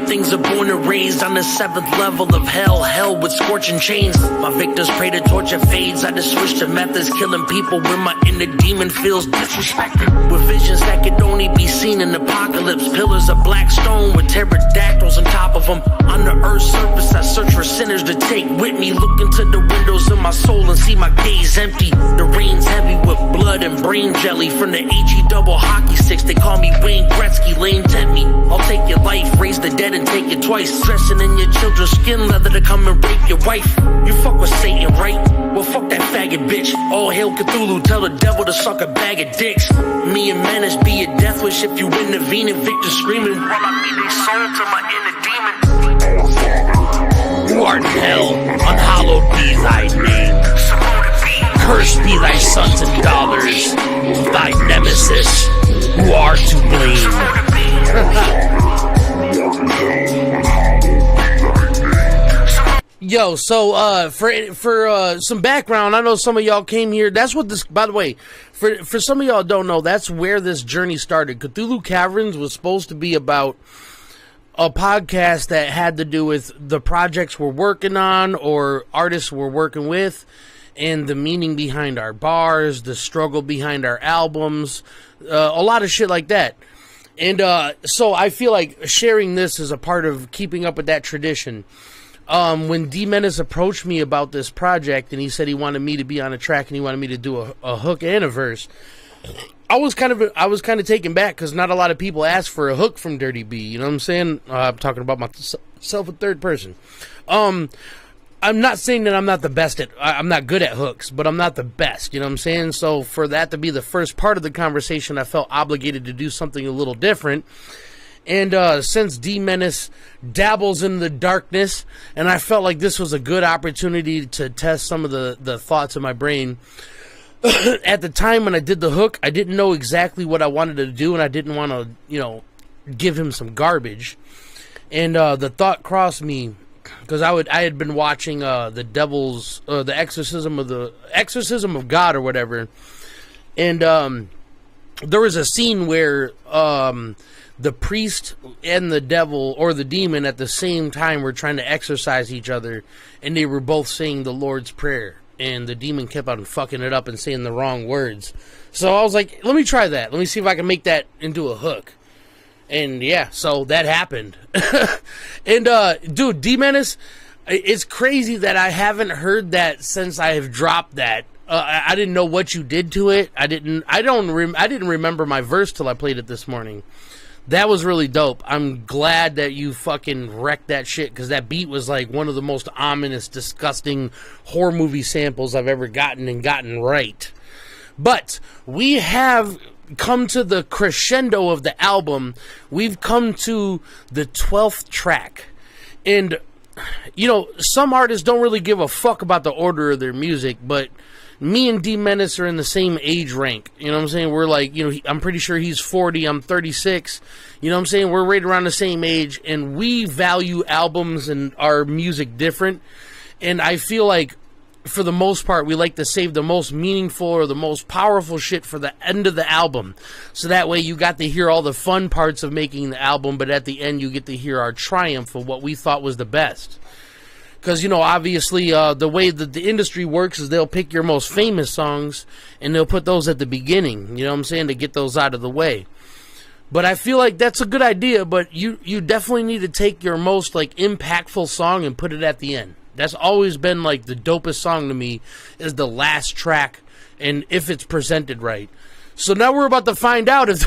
Things are born and raised on the 7th level of hell with scorching chains. My victims pray to torture fades. I just switch to methods, killing people when my inner demon feels disrespected. With visions that could only be seen in apocalypse. Pillars of black stone with pterodactyls on top of them. On the earth's surface, I search for sinners to take with me. Look into the windows of my soul and see my gaze empty. The rain's heavy with blood and brain jelly. From the HE double hockey sticks, they call me Wayne Gretzky, lane tent me. I'll take your life, raise the dead and take it twice. Dressing in your children's skin leather to come and rape your wife. You fuck with Satan, right? Well, fuck that faggot bitch. All hail Cthulhu, tell the devil to suck a bag of dicks. Me and Menace be a death wish if you intervene. And Victor screaming while I be their soul to my inner demon. Who art in hell, unhallowed be thy name. Cursed be thy sons and daughters, thy nemesis, who are to blame. Yo, so for some background, I know some of y'all came here. That's what this, by the way, for some of y'all don't know, that's where this journey started. Cthulhu Caverns was supposed to be about a podcast that had to do with the projects we're working on or artists we're working with, and the meaning behind our bars, the struggle behind our albums, a lot of shit like that. And so I feel like sharing this is a part of keeping up with that tradition. When D Menace approached me about this project and he said he wanted me to be on a track and he wanted me to do a hook and a verse, I was kind of taken back because not a lot of people ask for a hook from DirTayB. You know what I'm saying? I'm talking about myself in third person. I'm not saying that I'm not the best I'm not good at hooks, but I'm not the best. You know what I'm saying? So for that to be the first part of the conversation, I felt obligated to do something a little different. And since D Menace dabbles in the darkness, and I felt like this was a good opportunity to test some of the thoughts in my brain. At the time when I did the hook, I didn't know exactly what I wanted to do, and I didn't want to, give him some garbage. And the thought crossed me, because I had been watching the Exorcism of God or whatever, and there was a scene where the priest and the devil or the demon at the same time were trying to exorcise each other, and they were both saying the Lord's Prayer, and the demon kept on fucking it up and saying the wrong words. So I was like, let me try that. Let me see if I can make that into a hook. And yeah, so that happened. And dude, D Menace, it's crazy that I haven't heard that since I have dropped that. I didn't know what you did to it. I didn't remember my verse till I played it this morning. That was really dope. I'm glad that you fucking wrecked that shit, because that beat was like one of the most ominous, disgusting horror movie samples I've ever gotten right. But we have come to the crescendo of the album. We've come to the 12th track. And, some artists don't really give a fuck about the order of their music, but me and D Menace are in the same age rank. You know what I'm saying? We're like, I'm pretty sure he's 40, I'm 36. You know what I'm saying? We're right around the same age, and we value albums and our music different. And I feel like, for the most part, we like to save the most meaningful or the most powerful shit for the end of the album. So that way you got to hear all the fun parts of making the album, but at the end you get to hear our triumph of what we thought was the best. Because, you know, obviously the way that the industry works is they'll pick your most famous songs and they'll put those at the beginning, you know what I'm saying, to get those out of the way. But I feel like that's a good idea, but you definitely need to take your most, like, impactful song and put it at the end. That's always been, like, the dopest song to me is the last track, and if it's presented right. So now we're about to find out if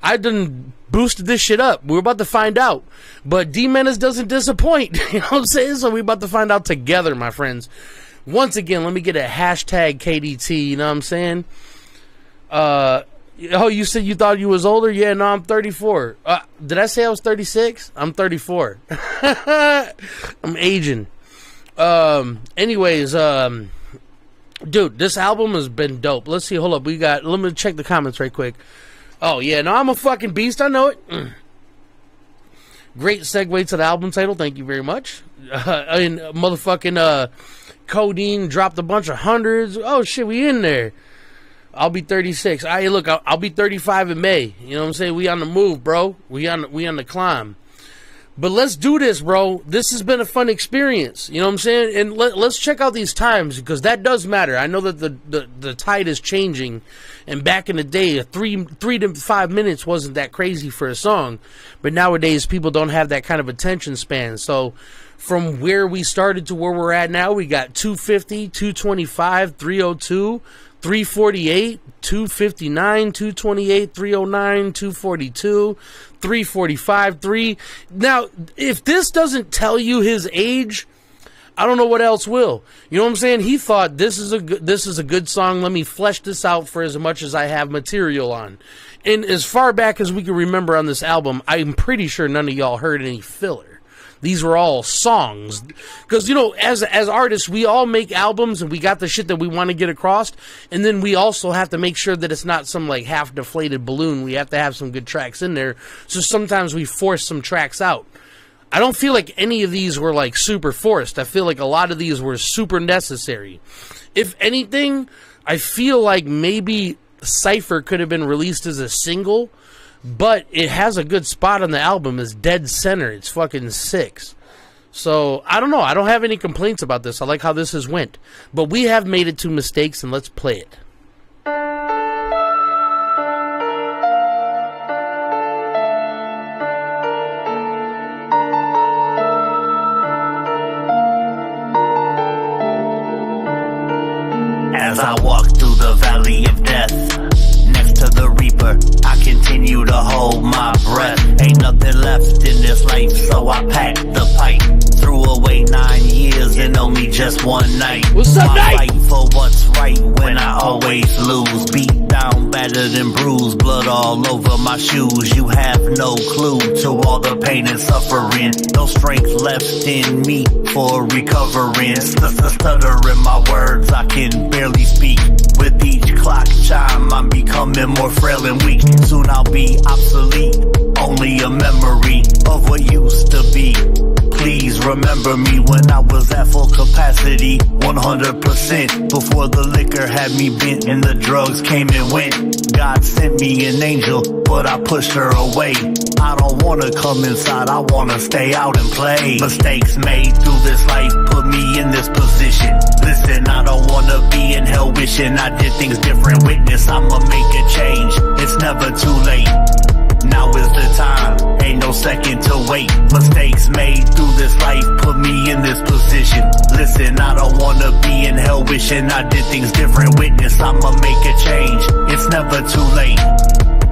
I done boosted this shit up. We're about to find out. But D-Menace doesn't disappoint. You know what I'm saying? So we're about to find out together, my friends. Once again, let me get a hashtag KDT. You know what I'm saying? Oh, you said you thought you was older? Yeah, no, I'm 34. Did I say I was 36? I'm 34. I'm aging. Anyways, dude, this album has been dope. Let's see, hold up. Let me check the comments right quick. Oh, yeah, no, I'm a fucking beast. I know it. Great segue to the album title. Thank you very much. And motherfucking Codeine dropped a bunch of hundreds. Oh, shit, we in there. I'll be 36. Look, I'll be 35 in May. You know what I'm saying? We on the move, bro. We on the climb. But let's do this, bro. This has been a fun experience. You know what I'm saying? And let's check out these times, because that does matter. I know that the tide is changing. And back in the day, 3 to 5 minutes wasn't that crazy for a song. But nowadays, people don't have that kind of attention span. So from where we started to where we're at now, we got 250, 225, 302, 348, 259, 228, 309, 242, 345, 3. Now, if this doesn't tell you his age, I don't know what else will. You know what I'm saying? He thought this is a good song. Let me flesh this out for as much as I have material on. And as far back as we can remember on this album, I'm pretty sure none of y'all heard any filler. These were all songs. Because, you know, as artists, we all make albums and we got the shit that we want to get across. And then we also have to make sure that it's not some, like, half-deflated balloon. We have to have some good tracks in there. So sometimes we force some tracks out. I don't feel like any of these were, like, super forced. I feel like a lot of these were super necessary. If anything, I feel like maybe Cypher could have been released as a single, but it has a good spot on the album. It's dead center. It's fucking 6. So, I don't know. I don't have any complaints about this. I like how this has went. But we have made it to mistakes, and let's play it. As I walk through the valley of death, next to the reaper, I continue to hold my breath. Ain't nothing left in this life, so I pack the pipe. Threw away 9 years in only just one night. What's up, I Nate? fight for what's right when I always lose. Beat down, battered and bruised, blood all over my shoes. You have no clue to all the pain and suffering. No strength left in me for recovering. Stuttering my words, I can barely speak. With each clock chime, I'm becoming more frail and weak. Soon I'll be obsolete, only a memory of what used to be. Please remember me when I was at full capacity, 100%. Before the liquor had me bent and the drugs came and went. God sent me an angel, but I pushed her away. I don't wanna come inside, I wanna stay out and play. Mistakes made through this life put me in this position. Listen, I don't wanna be in hell wishing I did things different. Witness, I'ma make a change. It's never too late. Now is the time, ain't no second to wait. Mistakes made through this life put me in this position. Listen, I don't wanna be in hell wishing I did things different. Witness, I'ma make a change. It's never too late.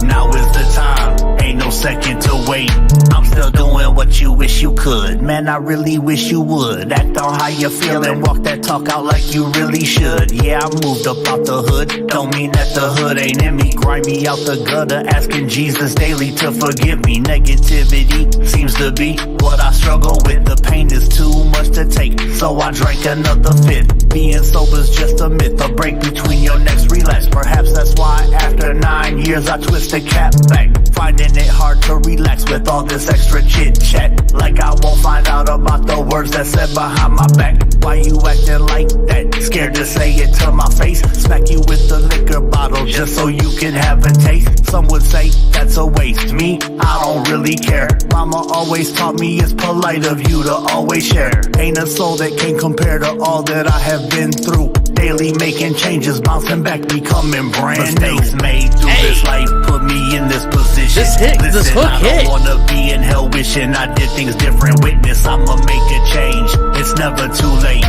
Now is the time, ain't no second to wait. I'm still doing what you wish you could. Man, I really wish you would. Act on how you feel and walk that talk out like you really should. Yeah, I moved up out the hood, don't mean that the hood ain't in me. Grimy out the gutter, asking Jesus daily to forgive me. Negativity seems to be what I struggle with. The pain is too much to take, so I drank another fifth. Being sober's just a myth, a break between your next relapse. Perhaps that's why after 9 years I twist the cap back. Finding it hard to relax with all this extra chit chat. Like I won't find out about the words that said behind my back. Why you acting like that? Scared to say it to my face. Smack you with the liquor liquor bottle just so you can have a taste. Some would say that's a waste. Me, I don't really care. Mama always taught me it's polite of you to always share. Ain't a soul that can compare to all that I have been through. Daily making changes, bouncing back, becoming brand new. Mistakes made through this life put me in this position. This hook I hit. don't wanna be in hell wishing I did things different. Witness, I'ma make a change. It's never too late.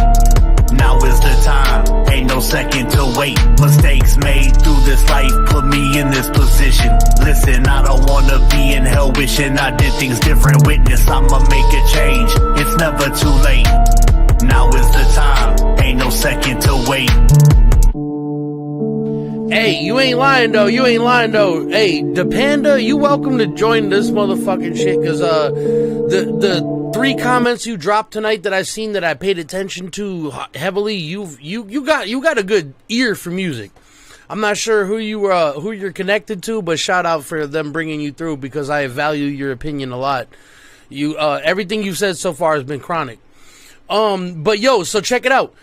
Now is the time, ain't no second to wait. Mistakes made through this life put me in this position. Listen, I don't wanna be in hell wishing I did things different. Witness, I'ma make a change. It's never too late. Now is the time, ain't no second to wait. Hey, you ain't lying though. Hey, the Panda, you welcome to join this motherfucking shit, cause the 3 comments you dropped tonight that I seen that I paid attention to heavily, you got a good ear for music. I'm not sure who you're connected to, but shout out for them bringing you through, because I value your opinion a lot. You everything you've said so far has been chronic. But yo, so check it out.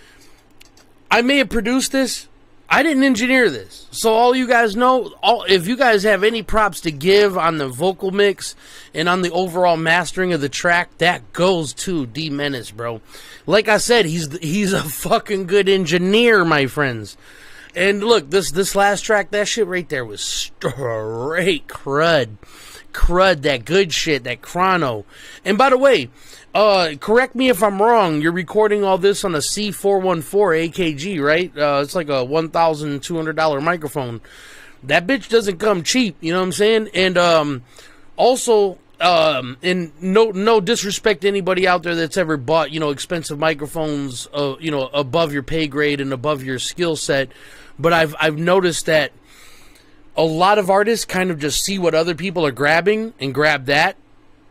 I may have produced this. I didn't engineer this. So all you guys know, if you guys have any props to give on the vocal mix and on the overall mastering of the track, that goes to D Menace, bro. Like I said, he's a fucking good engineer, my friends. And look, this last track, that shit right there was straight crud, that good shit, that chrono. And by the way, correct me if I'm wrong, you're recording all this on a C414 AKG, right? It's like a $1,200 microphone. That bitch doesn't come cheap, you know what I'm saying? And also, and no disrespect to anybody out there that's ever bought, expensive microphones, above your pay grade and above your skill set, but I've noticed that a lot of artists kind of just see what other people are grabbing and grab that,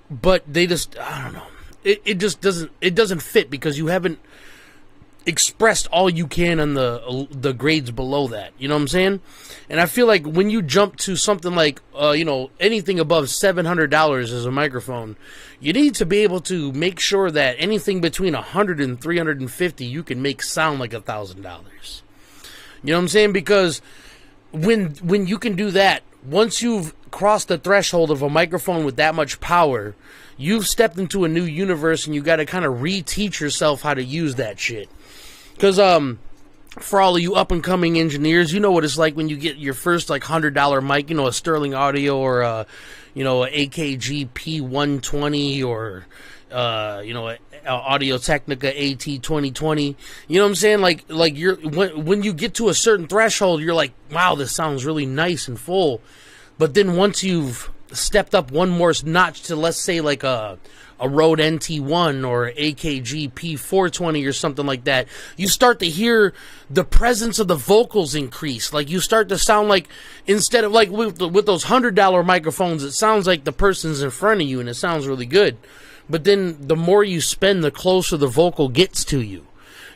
but they just, I don't know. It just doesn't fit, because you haven't expressed all you can on the grades below that. You know what I'm saying? And I feel like when you jump to something like anything above $700 as a microphone, you need to be able to make sure that anything between $100 and $350 you can make sound like $1,000. You know what I'm saying? Because when you can do that, once you've crossed the threshold of a microphone with that much power, you've stepped into a new universe, and you got to kind of reteach yourself how to use that shit. Because for all of you up and coming engineers, you know what it's like when you get your first like $100 mic, a Sterling Audio or a AKG P120 or Audio Technica AT2020. You know what I'm saying? Like when you get to a certain threshold, you're like, wow, this sounds really nice and full. But then once you've stepped up one more notch to, let's say, like a Rode NT1 or AKG P420 or something like that, you start to hear the presence of the vocals increase. Like, you start to sound like, instead of like with those $100 microphones, it sounds like the person's in front of you, and it sounds really good. But then the more you spend, the closer the vocal gets to you.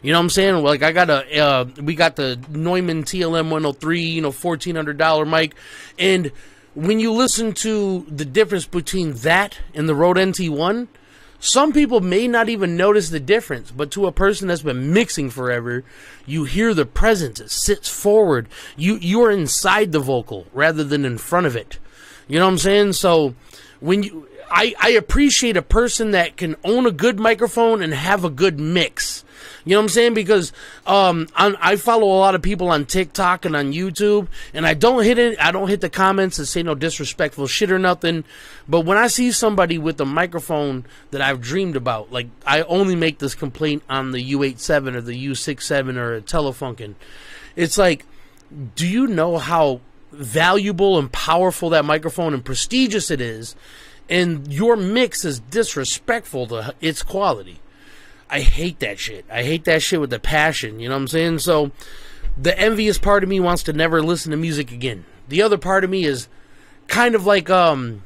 You know what I'm saying? Like, we got the Neumann TLM 103, $1,400 mic, and when you listen to the difference between that and the Rode NT1, some people may not even notice the difference, but to a person that's been mixing forever, you hear the presence. It sits forward. You are inside the vocal rather than in front of it. You know what I'm saying? So when I appreciate a person that can own a good microphone and have a good mix. You know what I'm saying? Because I follow a lot of people on TikTok and on YouTube, and I don't hit the comments and say no disrespectful shit or nothing. But when I see somebody with a microphone that I've dreamed about, like, I only make this complaint on the U87 or the U67 or a Telefunken. It's like, do you know how valuable and powerful that microphone and prestigious it is? And your mix is disrespectful to its quality. I hate that shit. I hate that shit with a passion. You know what I'm saying? So the envious part of me wants to never listen to music again. The other part of me is kind of like, I'm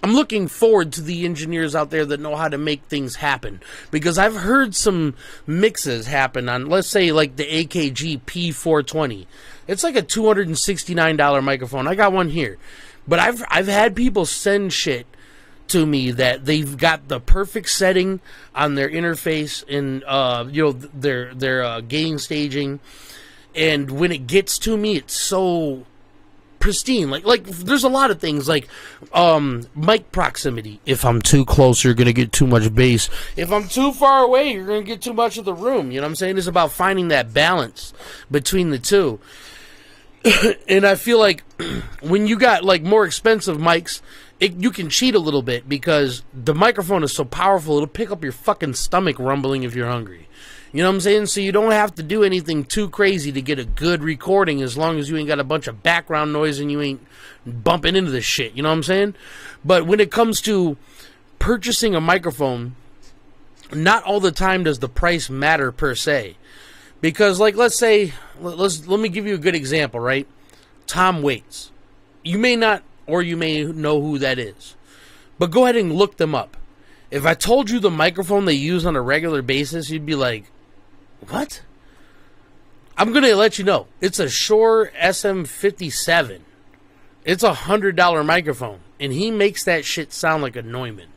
looking forward to the engineers out there that know how to make things happen. Because I've heard some mixes happen on, let's say, like the AKG P420. It's like a $269 microphone. I got one here. But I've had people send shit to me that they've got the perfect setting on their interface and their gain staging, And when it gets to me, it's so pristine. Like there's a lot of things like mic proximity. If I'm too close, you're gonna get too much bass. If I'm too far away, you're gonna get too much of the room. You know what I'm saying? It's about finding that balance between the two. And I feel like when you got like more expensive mics, you can cheat a little bit because the microphone is so powerful, it'll pick up your fucking stomach rumbling if you're hungry. You know what I'm saying? So you don't have to do anything too crazy to get a good recording as long as you ain't got a bunch of background noise and you ain't bumping into this shit. You know what I'm saying? But when it comes to purchasing a microphone, not all the time does the price matter per se. Because, like, let's say, let me give you a good example, right? Tom Waits. You may not, or you may know who that is. But go ahead and look them up. If I told you the microphone they use on a regular basis, you'd be like, what? I'm going to let you know. It's a Shure SM57. It's $100 microphone. And he makes that shit sound like a Neumann.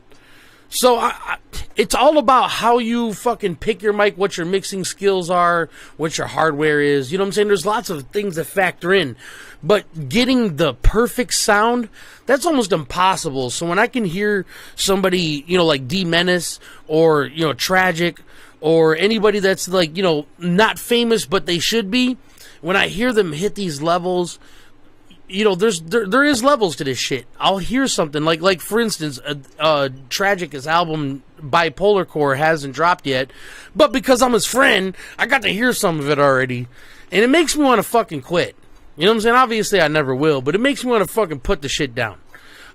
So it's all about how you fucking pick your mic, what your mixing skills are, what your hardware is. You know what I'm saying? There's lots of things that factor in. But getting the perfect sound, that's almost impossible. So when I can hear somebody, you know, like Menace or, you know, Tragic or anybody that's like, you know, not famous but they should be, when I hear them hit these levels, you know, there is levels to this shit. I'll hear something like for instance, Tragic's album Bipolar Core hasn't dropped yet, but because I'm his friend, I got to hear some of it already, and it makes me want to fucking quit. You know what I'm saying? Obviously, I never will, but it makes me want to fucking put the shit down.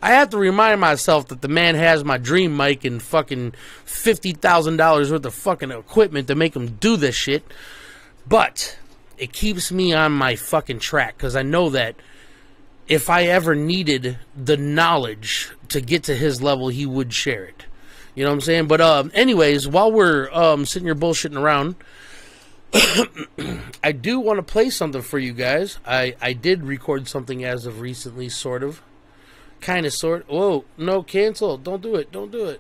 I have to remind myself that the man has my dream mic and fucking $50,000 worth of fucking equipment to make him do this shit, but it keeps me on my fucking track because I know that if I ever needed the knowledge to get to his level, he would share it. You know what I'm saying? But anyways, while we're sitting here bullshitting around, I do want to play something for you guys. I did record something as of recently, sort of. Kind of, sort. Whoa, no, cancel. Don't do it. Don't do it.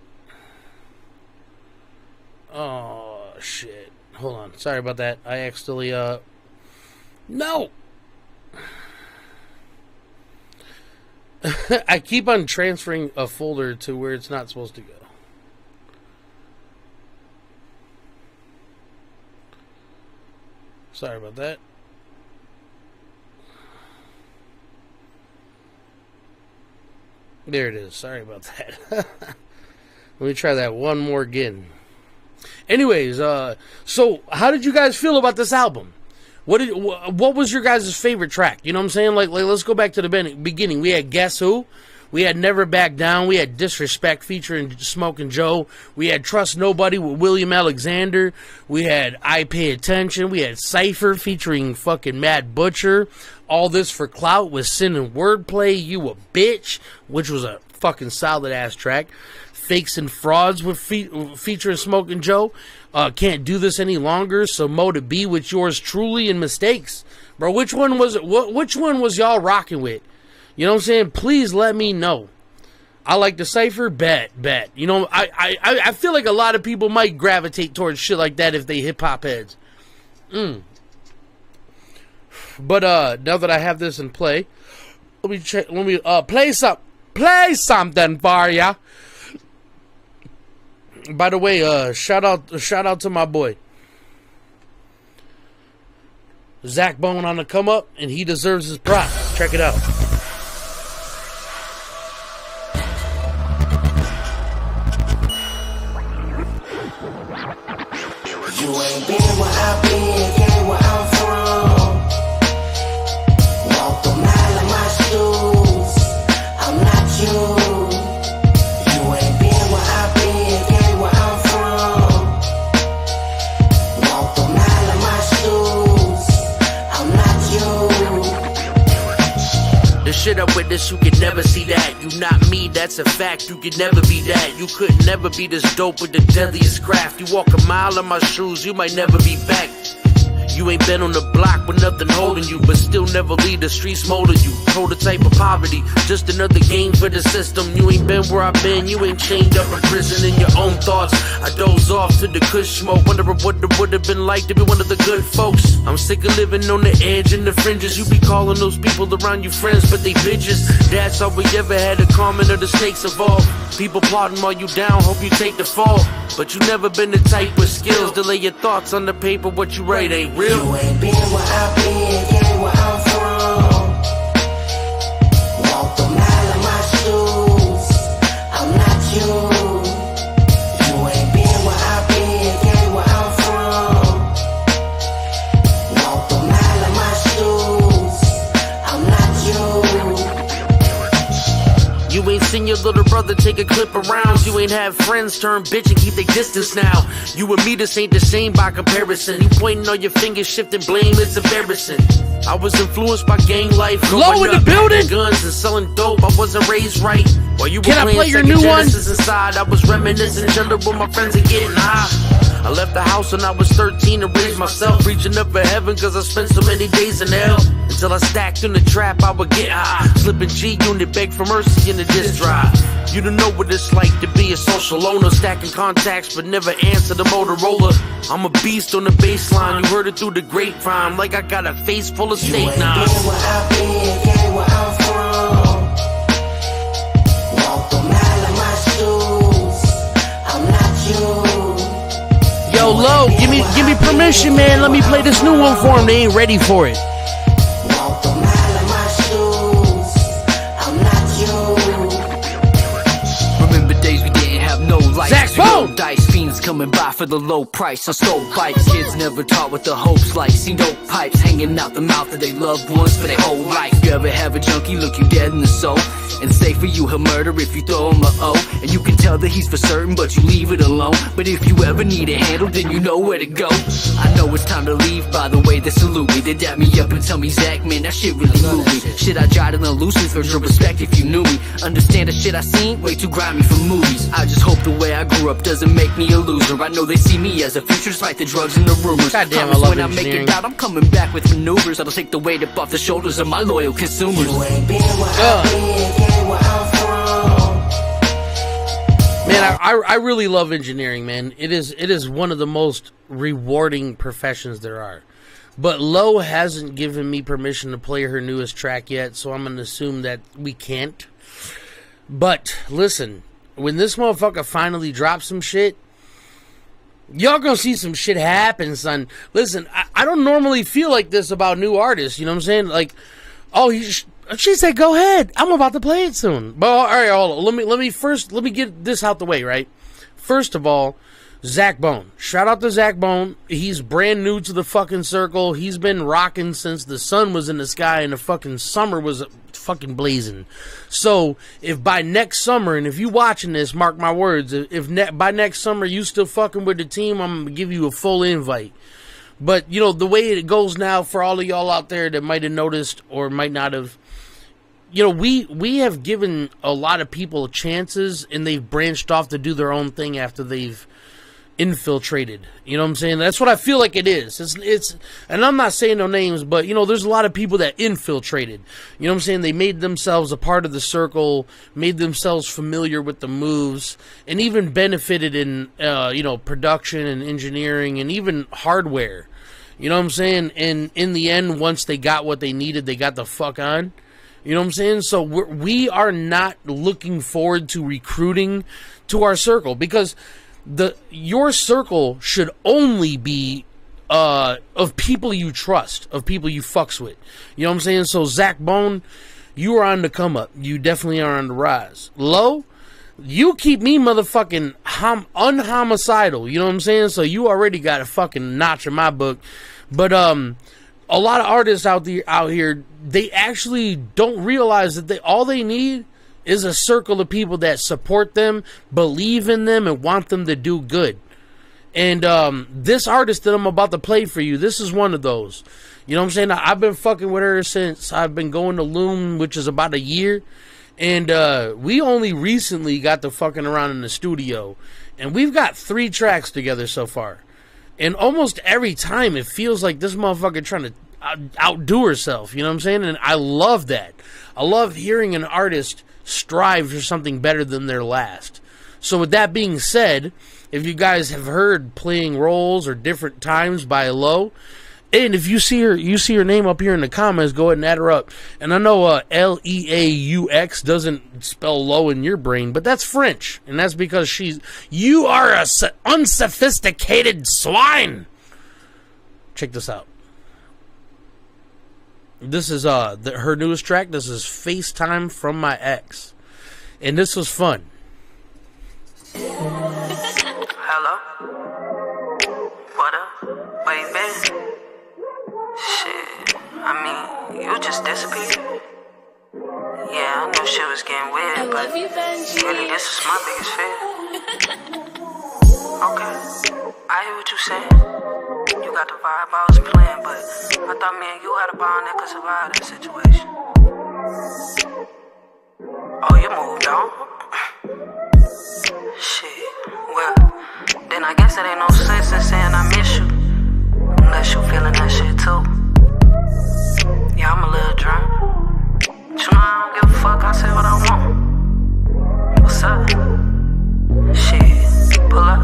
Oh, shit. Hold on. Sorry about that. I accidentally, No! I keep on transferring a folder to where it's not supposed to go. Sorry about that. There it is. Sorry about that. Let me try that one more again. Anyways, so how did you guys feel about this album? What was your guys' favorite track? You know what I'm saying? Like let's go back to the beginning. We had Guess Who? We had Never Back Down. We had Disrespect featuring Smokin' Joe. We had Trust Nobody with William Alexander. We had I Pay Attention. We had Cypher featuring fucking Mad Butcher. All This for Clout with Sin and Wordplay. You a Bitch, which was a fucking solid ass track. Fakes and Frauds with featuring Smokin' Joe. Can't Do This Any Longer. So Mo to Be with Yours Truly and Mistakes. Bro, which one was it? Which one was y'all rocking with? You know what I'm saying? Please let me know. I like the Cypher. Bet. You know, I feel like a lot of people might gravitate towards shit like that if they hip-hop heads. But now that I have this in play, let me play something for ya. By the way, shout out to my boy Zach Bone on the come up, and he deserves his props. Check it out. You ain't been where I've been, ain't where I'm from. Walk a mile in my shoes, I'm not you. You ain't been where I've been, ain't where I'm from. Walk a mile in my shoes, I'm not you. The shit I witnessed, you could never see that. You not me, that's a fact, you could never be that. You could never be this dope with the deadliest craft. You walk a mile in my shoes, you might never be back. You ain't been on the block with nothing holding you, but still never leave the streets molding you. Prototype of poverty, just another game for the system. You ain't been where I've been, you ain't chained up in prison in your own thoughts. I doze off to the kush smoke, wondering what it would have been like to be one of the good folks. I'm sick of living on the edge and the fringes. You be calling those people around you friends, but they bitches. That's all we ever had in common, or the stakes evolve. People plotting while you down, hope you take the fall. But you never been the type with skills to lay your thoughts on the paper. What you write ain't real. You ain't been where I've been, ain't where I'm from. Walk the mile in my shoes, I'm not you. You ain't been where I've been, ain't where I'm from. Walk the mile in my shoes, I'm not you. You ain't seen your little brother take a clip around. You ain't have friends turn bitch and keep their distance now. You and me, this ain't the same by comparison. You pointing on your fingers, shifting blame, it's embarrassing. I was influenced by gang life. Low in the building. Guns and selling dope. I wasn't raised right. While you were Can I playing play your Sega new one? Genesis inside, I was reminiscing, chilling with my friends and getting high. I left the house when I was 13 to raise myself, reaching up for heaven cause I spent so many days in hell. Until I stacked in the trap, I would get high, slipping G-Unit, beg for mercy in the disc drive. You don't know what it's like to be a social loner, stacking contacts but never answer the Motorola. I'm a beast on the baseline, you heard it through the grapevine, like I got a face full of steak knives. Where I've been, ain't where I'm from. Walk the mile in my shoes, I'm not you. Yo, Low, give me permission, man. Let me play this new one for them. They ain't ready for it. Walk the mile in my shoes, I'm not you. Remember days we didn't have no lights. Zach We rolled Bone! dice, fiends coming by for the low price on stove bikes. Kids never taught what the hope's like. See dope pipes hanging out the mouth of their loved ones for their whole life. You ever have a junkie look you dead in the soul and say for you he'll murder if you throw him a O? And you can tell that he's for certain, but you leave it alone. But if you ever need a handle, then you know where to go. I know it's time to leave, by the way they salute me. They dap me up and tell me, Zach, man, that shit really moved me. Shit I jotted and loosened for your respect if you knew me. Understand the shit I seen, way too grimy for movies. I just hope the way I grew up doesn't make me a loser. I know they see me as a future despite the drugs and the rumors. Goddamn, I love when I make engineering. it out, I'm coming back with maneuvers that'll take the weight up off the shoulders of my loyal consumers. You ain't been where I've been, ain't where I'm from. Man, I really love engineering, man. It is one of the most rewarding professions there are. But Low hasn't given me permission to play her newest track yet, so I'm going to assume that we can't. But, listen, when this motherfucker finally drops some shit, y'all gonna see some shit happen, son. Listen, I don't normally feel like this about new artists, you know what I'm saying? Like, oh, she said, go ahead. I'm about to play it soon. But, all right, hold on. Let me get this out the way, right? First of all, Zach Bone. Shout out to Zach Bone. He's brand new to the fucking circle. He's been rocking since the sun was in the sky and the fucking summer was fucking blazing. So, if by next summer, and if you watching this, mark my words, by next summer you still fucking with the team, I'm gonna give you a full invite. But, you know, the way it goes now, for all of y'all out there that might have noticed or might not have, you know, we have given a lot of people chances and they've branched off to do their own thing after they've infiltrated. You know what I'm saying? That's what I feel like it is. It's and I'm not saying no names, but, you know, there's a lot of people that infiltrated. You know what I'm saying? They made themselves a part of the circle, made themselves familiar with the moves, and even benefited in, you know, production and engineering and even hardware. You know what I'm saying? And in the end, once they got what they needed, they got the fuck on. You know what I'm saying? So we are not looking forward to recruiting to our circle, because your circle should only be of people you trust, of people you fucks with. You know what I'm saying? So Zach Bone, you are on the come up. You definitely are on the rise. Low, you keep me motherfucking unhomicidal. You know what I'm saying? So you already got a fucking notch in my book. But a lot of artists out here, they actually don't realize that all they need is a circle of people that support them, believe in them, and want them to do good. And this artist that I'm about to play for you, this is one of those. You know what I'm saying? I've been fucking with her since I've been going to Loom, which is about a year. And we only recently got to fucking around in the studio. And we've got 3 tracks together so far. And almost every time it feels like this motherfucker trying to outdo herself, you know what I'm saying? And I love that. I love hearing an artist strive for something better than their last. So with that being said, if you guys have heard Playing Roles or Different Times by Low, and if you see her name up here in the comments, go ahead and add her up. And I know Leaux doesn't spell low in your brain, but that's French, and that's because you are a unsophisticated swine. Check this out. This is her newest track. This is FaceTime from My Ex, and this was fun. Hello? What up? Where you been? Shit, I mean, you just disappeared. Yeah, I knew shit was getting weird, but really, this is my biggest fear. Okay, I hear what you saying. You got the vibe I was playing, but I thought me and you had a bond that could survive that situation. Oh, you moved on? Shit, well, then I guess it ain't no sense in saying I miss you, unless you feeling that shit too. Yeah, I'm a little drunk. But you know I don't give a fuck, I say what I want. What's up? Shit, pull up.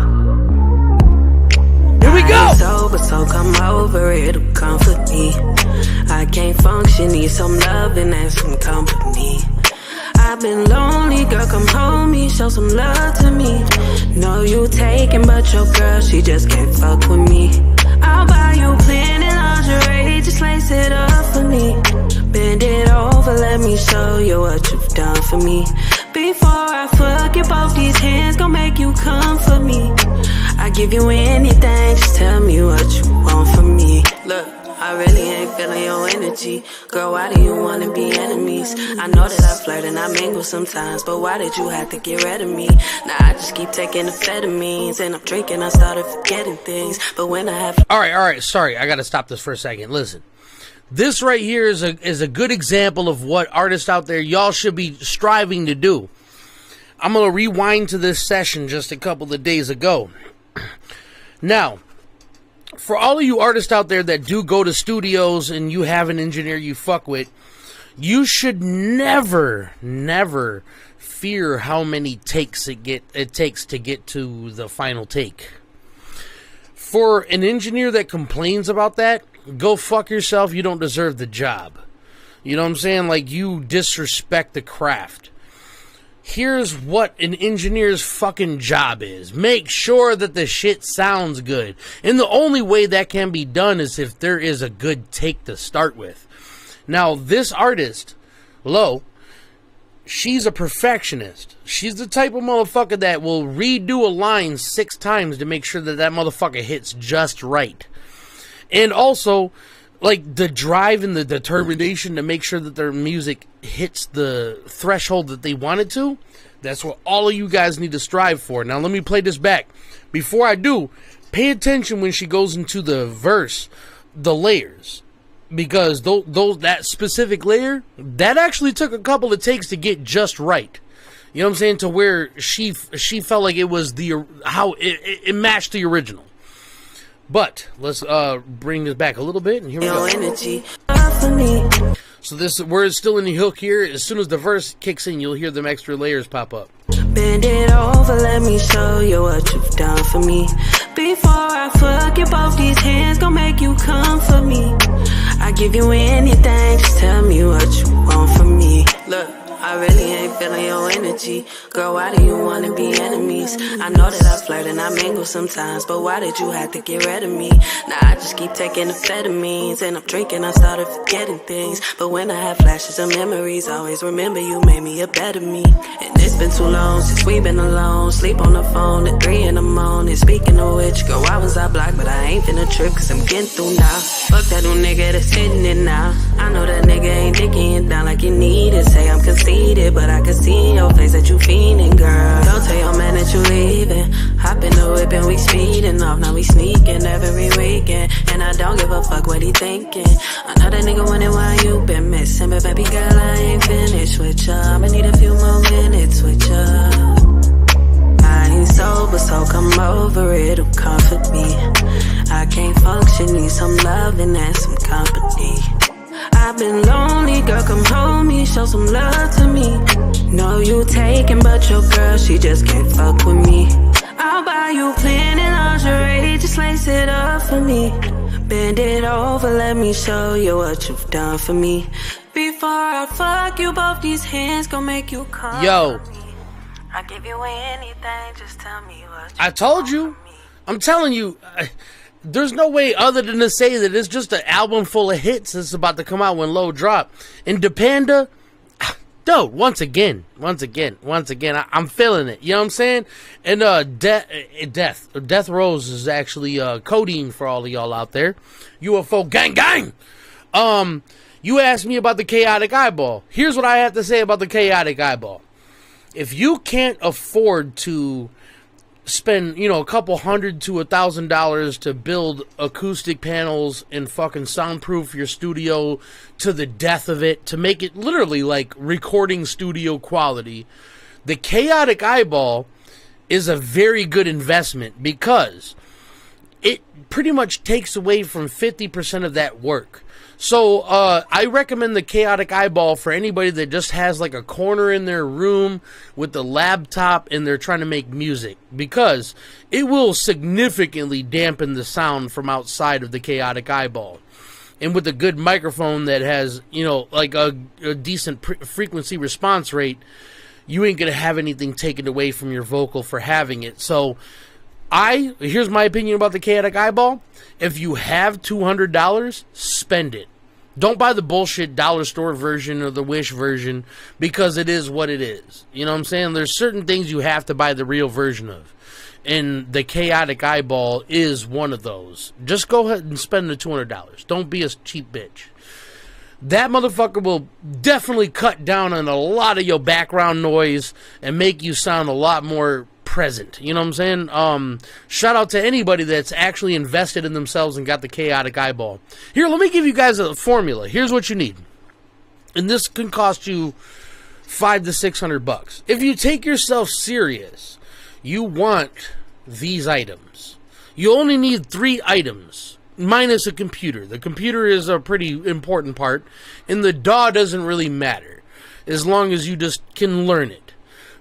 Here we go! Sober, so come over, it'll comfort me. I can't function, need some loving and some company. I've been lonely, girl, come home, me, show some love to me. Know you taking, but your girl, she just can't fuck with me. I'll buy you plenty lingerie, just lace it up for me. Bend it over, let me show you what you've done for me. Before I fuck you, both these hands gon' make you come for me. I give you anything, just tell me what you want from me. Look, I really ain't feeling your energy. Girl, why do you wanna be enemies? I know that I flirt and I mingle sometimes, but why did you have to get rid of me? Now I just keep taking amphetamines and I'm drinking, I started forgetting things. But when I have... Alright, sorry, I gotta stop this for a second. Listen, this right here is a good example of what artists out there, y'all should be striving to do. I'm gonna rewind to this session just a couple of days ago. Now, for all of you artists out there that do go to studios and you have an engineer you fuck with, you should never fear how many takes it takes to get to the final take. For an engineer that complains about that, go fuck yourself. You don't deserve the job. You know what I'm saying? Like, you disrespect the craft. Here's what an engineer's fucking job is. Make sure that the shit sounds good. And the only way that can be done is if there is a good take to start with. Now, this artist, Low, she's a perfectionist. She's the type of motherfucker that will redo a line 6 times to make sure that that motherfucker hits just right. And also, like, the drive and the determination to make sure that their music hits the threshold that they want it to. That's what all of you guys need to strive for. Now, let me play this back. Before I do, pay attention when she goes into the verse, the layers. Because that specific layer, that actually took a couple of takes to get just right. You know what I'm saying? To where she felt like it was how it matched the original. But let's bring this back a little bit, and here we go. So we're still in the hook here. As soon as the verse kicks in, you'll hear them extra layers pop up. Bend it over, let me show you what you've done for me. Before I fuck you, both these hands gon' make you come for me. I give you anything, just tell me what you want from me. Look, I really ain't feeling your energy. Girl, why do you wanna be enemies? I know that I flirt and I mingle sometimes, but why did you have to get rid of me? Now I just keep taking amphetamines and I'm drinking, I started forgetting things. But when I have flashes of memories, I always remember you made me a better me. And it's been too long since we've been alone. Sleep on the phone at 3 in the morning. Speaking of which, girl, why was I blocked? But I ain't finna trip cause I'm getting through now. Fuck that new nigga that's hitting it now. I know that nigga ain't dicking it down like you need it. Say I'm conceited, but I can see in your face that you fiending, girl. Don't tell your man that you leaving. Hop in the whip and we speeding off. Now we sneaking every weekend. And I don't give a fuck what he thinking. Another nigga wondering why you been missing. But baby girl, I ain't finished with ya. I'ma need a few more minutes with ya. I ain't sober, so come over, it'll comfort me. I can't function, need some loving and some company. I've been lonely, girl, come hold me, show some love to me. Know you taken, but your girl, she just can't fuck with me. I'll buy you plenty lingerie, just lace it up for me. Bend it over, let me show you what you've done for me. Before I fuck you, both these hands gon' make you come. Yo, I'll give you anything, just tell me what you I told you. I'm telling you, there's no way other than to say that it's just an album full of hits that's about to come out when Low drop. And Depanda, dude, once again, I'm feeling it. You know what I'm saying? And Death Rose is actually codeine for all of y'all out there. UFO gang. You asked me about the Chaotic Eyeball. Here's what I have to say about the Chaotic Eyeball. If you can't afford to spend, a couple $100 to $1,000 to build acoustic panels and fucking soundproof your studio to the death of it, to make it literally like recording studio quality, the Chaotic Eyeball is a very good investment because it pretty much takes away from 50% of that work. So I recommend the Chaotic Eyeball for anybody that just has like a corner in their room with the laptop and they're trying to make music, because it will significantly dampen the sound from outside of the Chaotic Eyeball. And with a good microphone that has, like a decent frequency response rate, you ain't going to have anything taken away from your vocal for having it. So here's my opinion about the Chaotic Eyeball. If you have $200, spend it. Don't buy the bullshit dollar store version or the Wish version, because it is what it is. You know what I'm saying? There's certain things you have to buy the real version of. And the Chaotic Eyeball is one of those. Just go ahead and spend the $200. Don't be a cheap bitch. That motherfucker will definitely cut down on a lot of your background noise and make you sound a lot more present. You know what I'm saying? Shout out to anybody that's actually invested in themselves and got the Chaotic Eyeball. Here, let me give you guys a formula. Here's what you need. And this can cost you $500 to $600. If you take yourself serious, you want these items. You only need 3 items, minus a computer. The computer is a pretty important part, and the DAW doesn't really matter, as long as you just can learn it.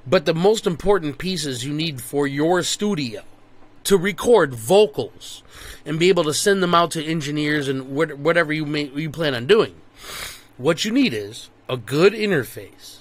But the most important pieces you need for your studio to record vocals and be able to send them out to engineers and whatever you plan on doing, what you need is a good interface.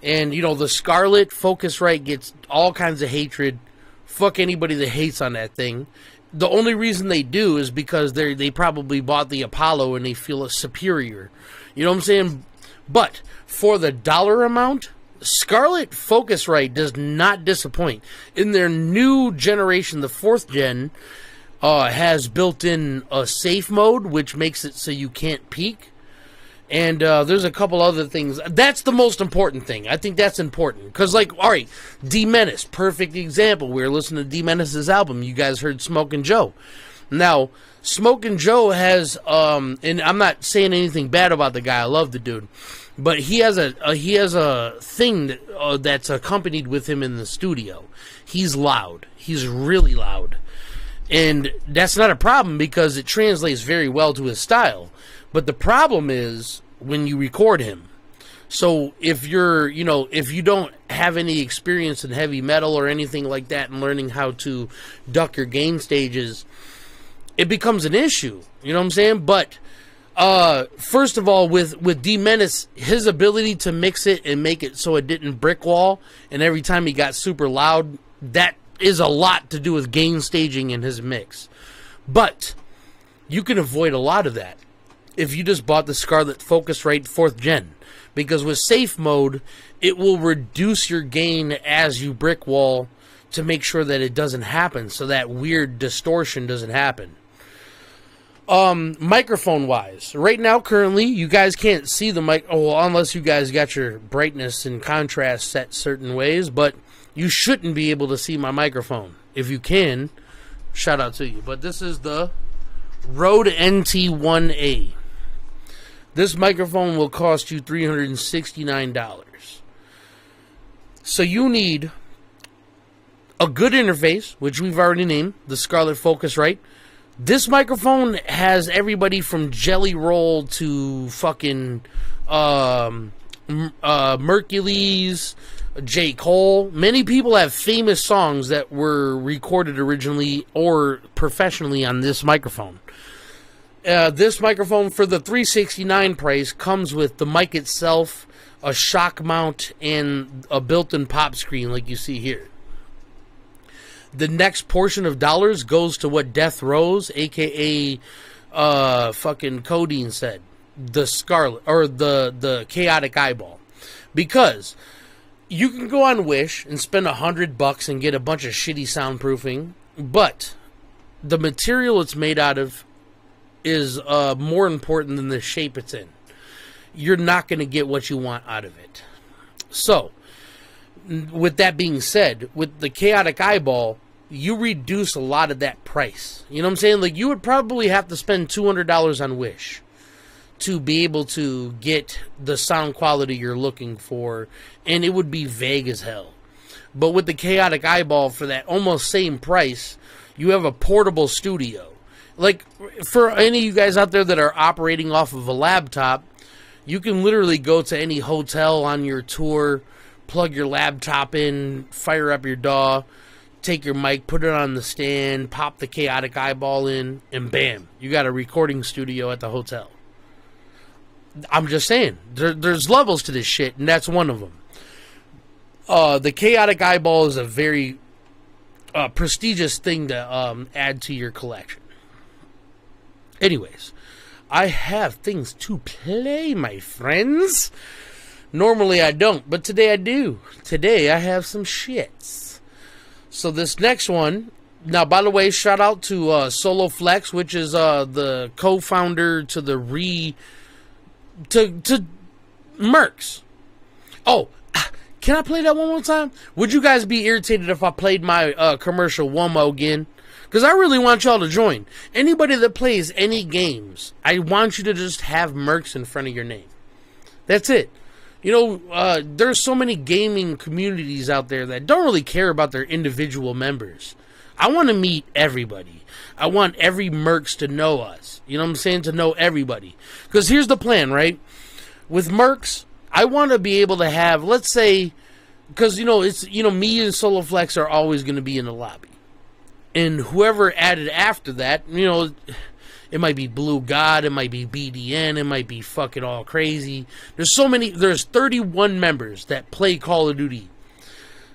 And, the Scarlett Focusrite gets all kinds of hatred. Fuck anybody that hates on that thing. The only reason they do is because they probably bought the Apollo and they feel it's superior. You know what I'm saying? But for the dollar amount, Scarlett Focusrite does not disappoint. In their new generation, the 4th gen, has built-in a safe mode, which makes it so you can't peak. And there's a couple other things. That's the most important thing. I think that's important. Because, alright, Menace, perfect example. We were listening to Menace's album. You guys heard Smokin' Joe. Now, Smokin' Joe has, and I'm not saying anything bad about the guy. I love the dude. But he has a thing that's accompanied with him in the studio. He's loud. He's really loud. And that's not a problem because it translates very well to his style. But the problem is when you record him. So if if you don't have any experience in heavy metal or anything like that and learning how to duck your gain stages, it becomes an issue. You know what I'm saying? But first of all, with Menace, his ability to mix it and make it so it didn't brick wall, and every time he got super loud, that is a lot to do with gain staging in his mix. But you can avoid a lot of that if you just bought the Scarlett Focusrite 4th gen. Because with safe mode, it will reduce your gain as you brick wall to make sure that it doesn't happen, so that weird distortion doesn't happen. Microphone wise, right now currently you guys can't see the mic, unless you guys got your brightness and contrast set certain ways, but you shouldn't be able to see my microphone. If you can, shout out to you. But this is the Rode NT1A. This microphone will cost you $369. So you need a good interface, which we've already named, the Scarlett Focusrite. This microphone has everybody from Jelly Roll to fucking Mercules, J. Cole. Many people have famous songs that were recorded originally or professionally on this microphone. This microphone for the $369 price comes with the mic itself, a shock mount, and a built-in pop screen like you see here. The next portion of dollars goes to what Death Rose, aka fucking Codeine, said. The Scarlet, or the Chaotic Eyeball. Because you can go on Wish and spend $100 and get a bunch of shitty soundproofing, but the material it's made out of is more important than the shape it's in. You're not going to get what you want out of it. So, with that being said, with the Chaotic Eyeball, you reduce a lot of that price. You know what I'm saying? Like, you would probably have to spend $200 on Wish to be able to get the sound quality you're looking for, and it would be vague as hell. But with the Chaotic Eyeball, for that almost same price, you have a portable studio. Like, for any of you guys out there that are operating off of a laptop, you can literally go to any hotel on your tour, plug your laptop in, fire up your DAW, take your mic, put it on the stand, pop the Chaotic Eyeball in, and bam, you got a recording studio at the hotel. I'm just saying, there's levels to this shit, and that's one of them. The Chaotic Eyeball is a very prestigious thing to add to your collection. Anyways, I have things to play, my friends. Normally I don't, but today I do. Today I have some shits. So this next one, now by the way, shout out to Solo Flex, which is the co-founder to the to Mercs. Oh, can I play that one more time? Would you guys be irritated if I played my commercial one more again? Because I really want y'all to join. Anybody that plays any games, I want you to just have Mercs in front of your name. That's it. You know, there's so many gaming communities out there that don't really care about their individual members. I want to meet everybody. I want every Mercs to know us. You know what I'm saying? To know everybody. Because here's the plan, right? With Mercs, I want to be able to have, let's say, because, you know, it's, you know, me and Solo Flex are always going to be in the lobby. And whoever added after that, you know, it might be Blue God, it might be BDN, it might be fucking all crazy. There's 31 members that play Call of Duty.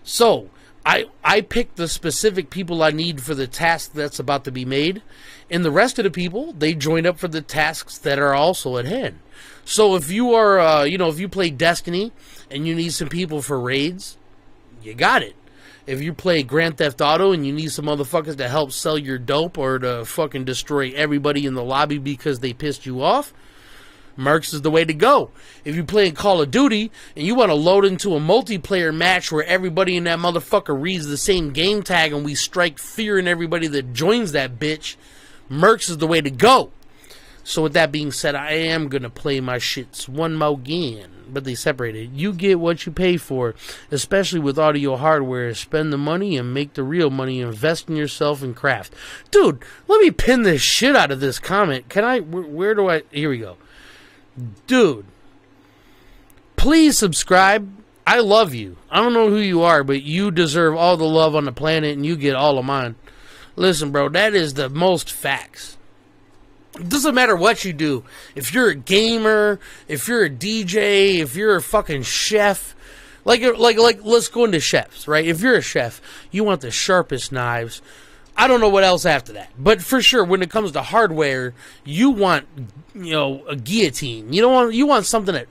So, I pick the specific people I need for the task that's about to be made. And the rest of the people, they join up for the tasks that are also at hand. So if you are, you know, if you play Destiny and you need some people for raids, you got it. If you play Grand Theft Auto and you need some motherfuckers to help sell your dope or to fucking destroy everybody in the lobby because they pissed you off, Mercs is the way to go. If you play Call of Duty and you want to load into a multiplayer match where everybody in that motherfucker reads the same game tag and we strike fear in everybody that joins that bitch, Mercs is the way to go. So with that being said, I am going to play my shits one more again. But they separated. You get what you pay for, especially with audio hardware. Spend the money and make the real money. Invest in yourself and craft. Dude, let me pin this shit out of this comment. Can I? Where do I? Here we go. Dude, please subscribe. I love you. I don't know who you are, but you deserve all the love on the planet and you get all of mine. Listen, bro, that is the most facts. It doesn't matter what you do. If you're a gamer, if you're a DJ, if you're a fucking chef, like let's go into chefs, right? If you're a chef, you want the sharpest knives. I don't know what else after that. But for sure, when it comes to hardware, you want, you know, a guillotine. You want something that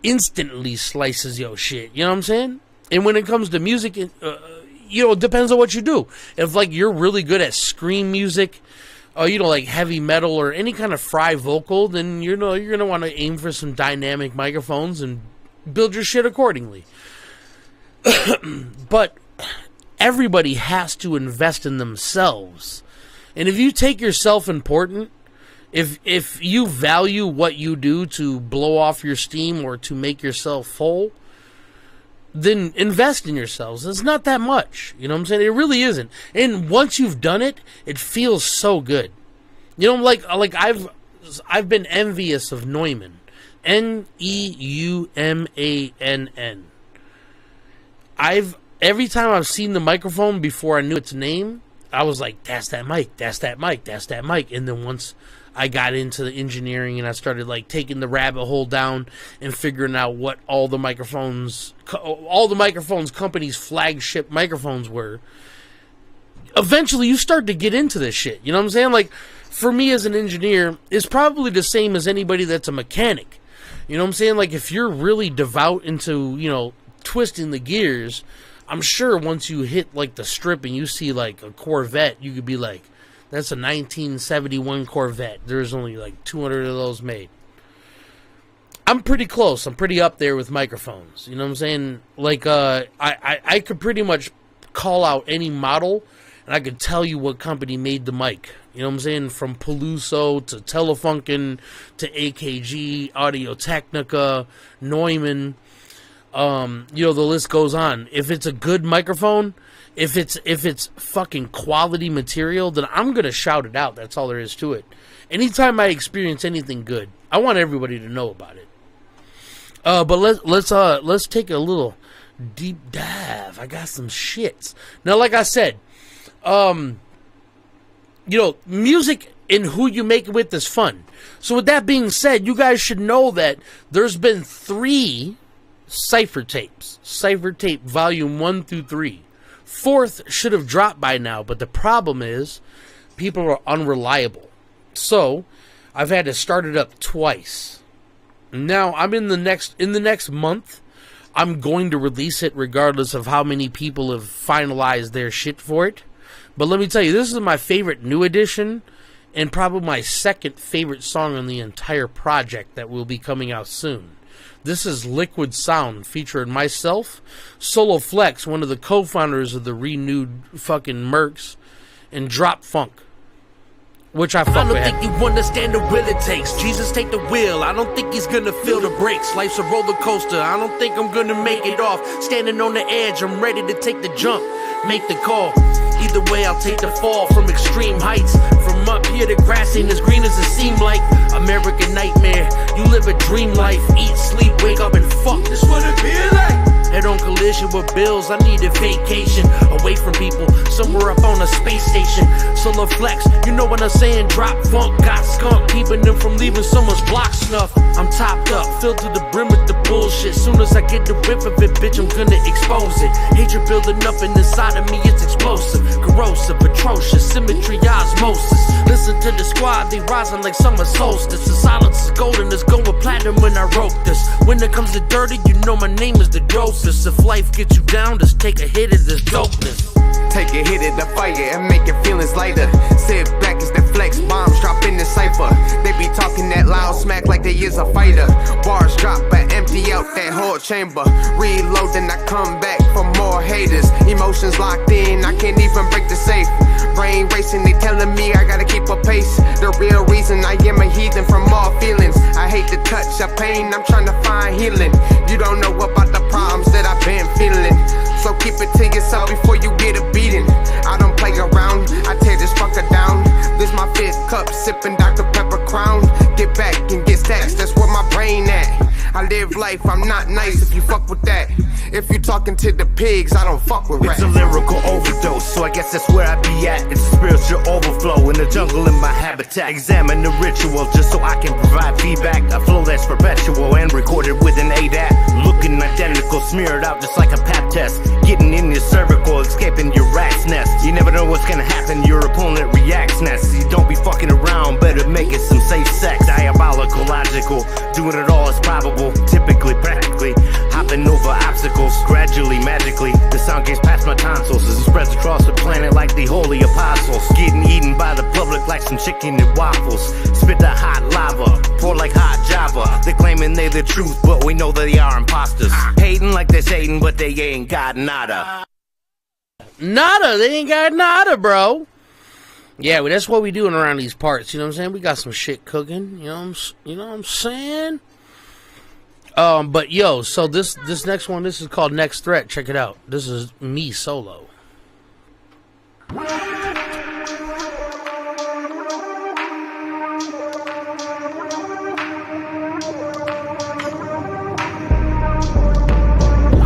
instantly slices your shit. You know what I'm saying? And when it comes to music, you know, it depends on what you do. If, like, you're really good at scream music, you know, like heavy metal or any kind of fry vocal, then, you know, you're going to want to aim for some dynamic microphones and build your shit accordingly. But everybody has to invest in themselves. And if you take yourself important, if you value what you do to blow off your steam or to make yourself full, then invest in yourselves. It's not that much. You know what I'm saying? It really isn't. And once you've done it, it feels so good. You know, like I've been envious of Neumann. Neumann. Every time I've seen the microphone before I knew its name, I was like, that's that mic, that's that mic, that's that mic. And then once I got into the engineering and I started like taking the rabbit hole down and figuring out what all the microphones companies' flagship microphones were, eventually you start to get into this shit. You know what I'm saying? Like, for me as an engineer, it's probably the same as anybody that's a mechanic. You know what I'm saying? Like, if you're really devout into, you know, twisting the gears, I'm sure once you hit like the strip and you see like a Corvette, you could be like, that's a 1971 Corvette. There's only like 200 of those made. I'm pretty close. I'm pretty up there with microphones. You know what I'm saying? Like, I could pretty much call out any model, and I could tell you what company made the mic. You know what I'm saying? From Peluso to Telefunken to AKG, Audio-Technica, Neumann. You know, the list goes on. If it's a good microphone, if it's fucking quality material, then I'm gonna shout it out. That's all there is to it. Anytime I experience anything good, I want everybody to know about it. But let's take a little deep dive. I got some shits. Now, like I said, you know, music and who you make it with is fun. So with that being said, you guys should know that there's been 3 cipher tapes. Cipher tape volume 1 through 3. 4th should have dropped by now, but the problem is people are unreliable. So I've had to start it up twice. Now I'm in the next month, I'm going to release it regardless of how many people have finalized their shit for it. But let me tell you, this is my favorite new edition and probably my second favorite song on the entire project that will be coming out soon. This is Liquid Sound, featuring myself, Solo Flex, one of the co-founders of the renewed fucking Mercs, and Drop Funk, which I fuck with. I don't think you understand the will it takes. Jesus, take the wheel. I don't think he's gonna feel the brakes. Life's a roller coaster. I don't think I'm gonna make it off. Standing on the edge, I'm ready to take the jump, make the call. Either way, I'll take the fall from extreme heights. From up here, the grass ain't as green as it seemed like. American nightmare, you live a dream life. Eat, sleep, wake up, and fuck, this what it be like. Head on collision with bills, I need a vacation. Away from people, somewhere up on a space station. Solar Flex, you know what I'm saying? Drop Funk, got skunk, keeping them from leaving someone's block snuff. I'm topped up, filled to the brim with the bullshit. Soon as I get the whip of it, bitch, I'm gonna expose it. Hatred building up inside of me, it's explosive. Corrosive, atrocious, symmetry, osmosis. Listen to the squad, they rising like summer solstice. The silence is golden, it's going platinum when I wrote this. When it comes to dirty, you know my name is the dopest. If life gets you down, just take a hit of this dopeness. Take a hit of the fire and make your feelings lighter. Sit back as the flex bombs drop in the cipher. They be talking that loud smack like they is a fighter. Bars drop but empty out that whole chamber. Reload then I come back for more haters. Emotions locked in, I can't even break the safe. Brain racing, they telling me I gotta keep a pace. The real reason I am a heathen from all feelings. I hate the touch of pain, I'm trying to find healing. You don't know about the problems that I've been feeling. So keep it to yourself before you get a beating. I don't play around, I tear this fucker down. This my 5th cup, sipping Dr. Pepper Crown. Get back and get stacks, that's where my brain at. I live life, I'm not nice if you fuck with that. If you talking to the pigs, I don't fuck with rats. It's a lyrical overdose, so I guess that's where I be at. It's a spiritual overflow in the jungle in my habitat. Examine the ritual just so I can provide feedback. A flow that's perpetual and recorded with an ADAT. Looking identical, smeared out just like a pap test. Getting in your cervical, escaping your rat's nest. You never know what's gonna happen, your opponent reacts next. You don't be fucking around, better make it some safe sex. Diabolical, logical, doing it all is probable. Typically, practically, hopping over obstacles. Gradually, magically, the sound gets past my tonsils as it spreads across the planet like the holy apostles. Getting eaten by the public like some chicken and waffles. Spit the hot lava, pour like hot Java. They're claiming they the truth, but we know that they are imposters. Hating like they're Satan, but they ain't got nada. Nada, they ain't got nada, bro. Yeah, well, that's what we doing around these parts. You know what I'm saying? We got some shit cooking. You know what I'm saying? But yo, so this next one, this is called Next Threat. Check it out. This is me solo.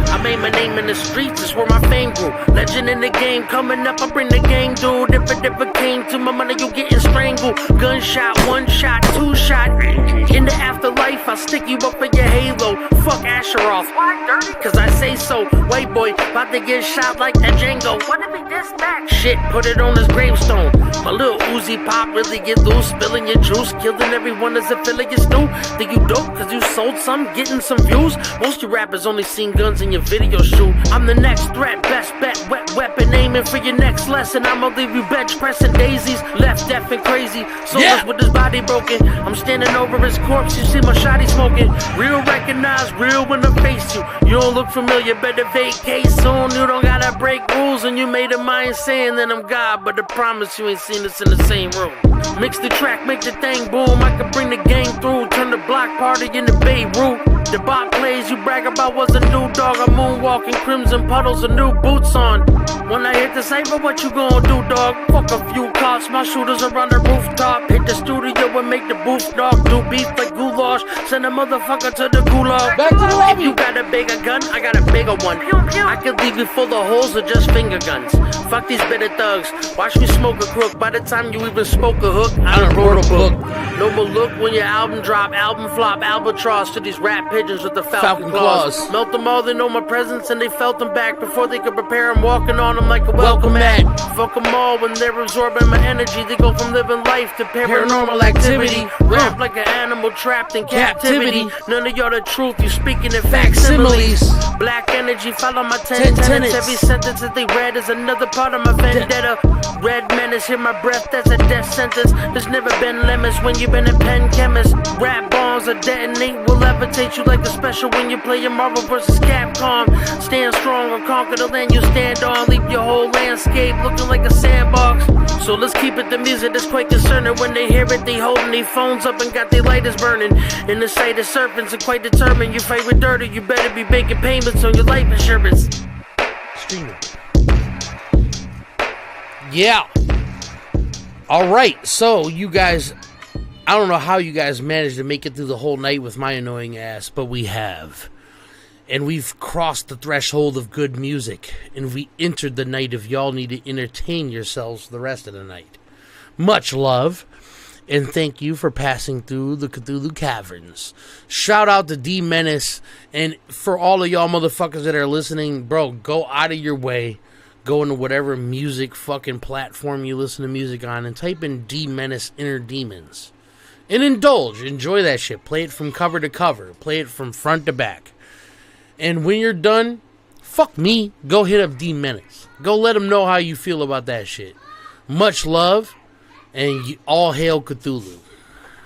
I made my name in the streets, it's where my fame grew. Legend in the game, coming up, I bring the gang, dude. If it ever came to my money, you getting strangled. Gunshot, one shot, two shot. In the afterlife, I'll stick you up in your halo. Fuck Asheroth. Why dirty? Cause I say so. White boy, about to get shot like that Django. Wanna be this back? Shit, put it on his gravestone. My little Uzi pop really get loose, spilling your juice, killing everyone as a filling your stew. Think you dope cause you sold some, getting some views? Most you rappers only seen guns in your video shoot. I'm the next threat, best bet, wet weapon, aiming for your next lesson. I'ma leave you bench pressing daisies, left deaf and crazy. Soulless with his body broken. I'm standing over his corpse, you see my shotty smoking. Real recognize, real when I face you. You don't look familiar, better vacate soon. You don't gotta break rules, and you made a mind saying that I'm God, but I promise you ain't seen us in the same room. Mix the track, make the thing boom. I can bring the gang through, turn the block party into Beirut. The bot plays you brag about was a new dog. I'm moonwalking, crimson puddles, and new boots on. When I hit the cypher, what you gonna do, dog? Fuck a few cops, my shooters are on the rooftop. Hit the studio and make the booth dog. Do beef like goulash, send a motherfucker to the gulag. Back to the lobby. If you got a bigger gun, I got a bigger one. I could leave you full of holes or just finger guns. Fuck these bitter thugs, watch me smoke a crook. By the time you even spoke a hook, I done wrote a book. No more look when your album drop, album flop, albatross to these rap pigeons with the falcon claws. Melt them all, they know my presence and they felt them back before they could prepare. I'm walking on them like a welcome mat. Fuck them all when they're absorbing my energy. They go from living life to paranormal activity. Rap like an animal trapped in captivity. None of y'all the truth, you speaking in facsimiles. Black energy, follow my 10 tenets. Every sentence that they read is another part of my vendetta. Red menace, hear my breath, that's a death sentence. There's never been limits when you've been a pen chemist. Rap bombs are detonate, will levitate you like a special when you play your Marvel vs. Capcom. Stand strong or conquer the land you stand on. Leave your whole landscape looking like a sandbox. So let's keep it the music that's quite concerning. When they hear it, they holding their phones up and got their lighters burning. In the sight of serpents and quite determined. You fight with dirty, you better be making payments on your life insurance. Streaming. Yeah. Alright, so you guys, I don't know how you guys managed to make it through the whole night with my annoying ass, but we have. And we've crossed the threshold of good music, and we entered the night of y'all need to entertain yourselves for the rest of the night. Much love, and thank you for passing through the Cthulhu Caverns. Shout out to D Menace, and for all of y'all motherfuckers that are listening, bro, go out of your way. Go into whatever music fucking platform you listen to music on and type in D Menace Inner Demons. And indulge. Enjoy that shit. Play it from cover to cover. Play it from front to back. And when you're done, fuck me. Go hit up D Menace. Go let him know how you feel about that shit. Much love. And all hail Cthulhu.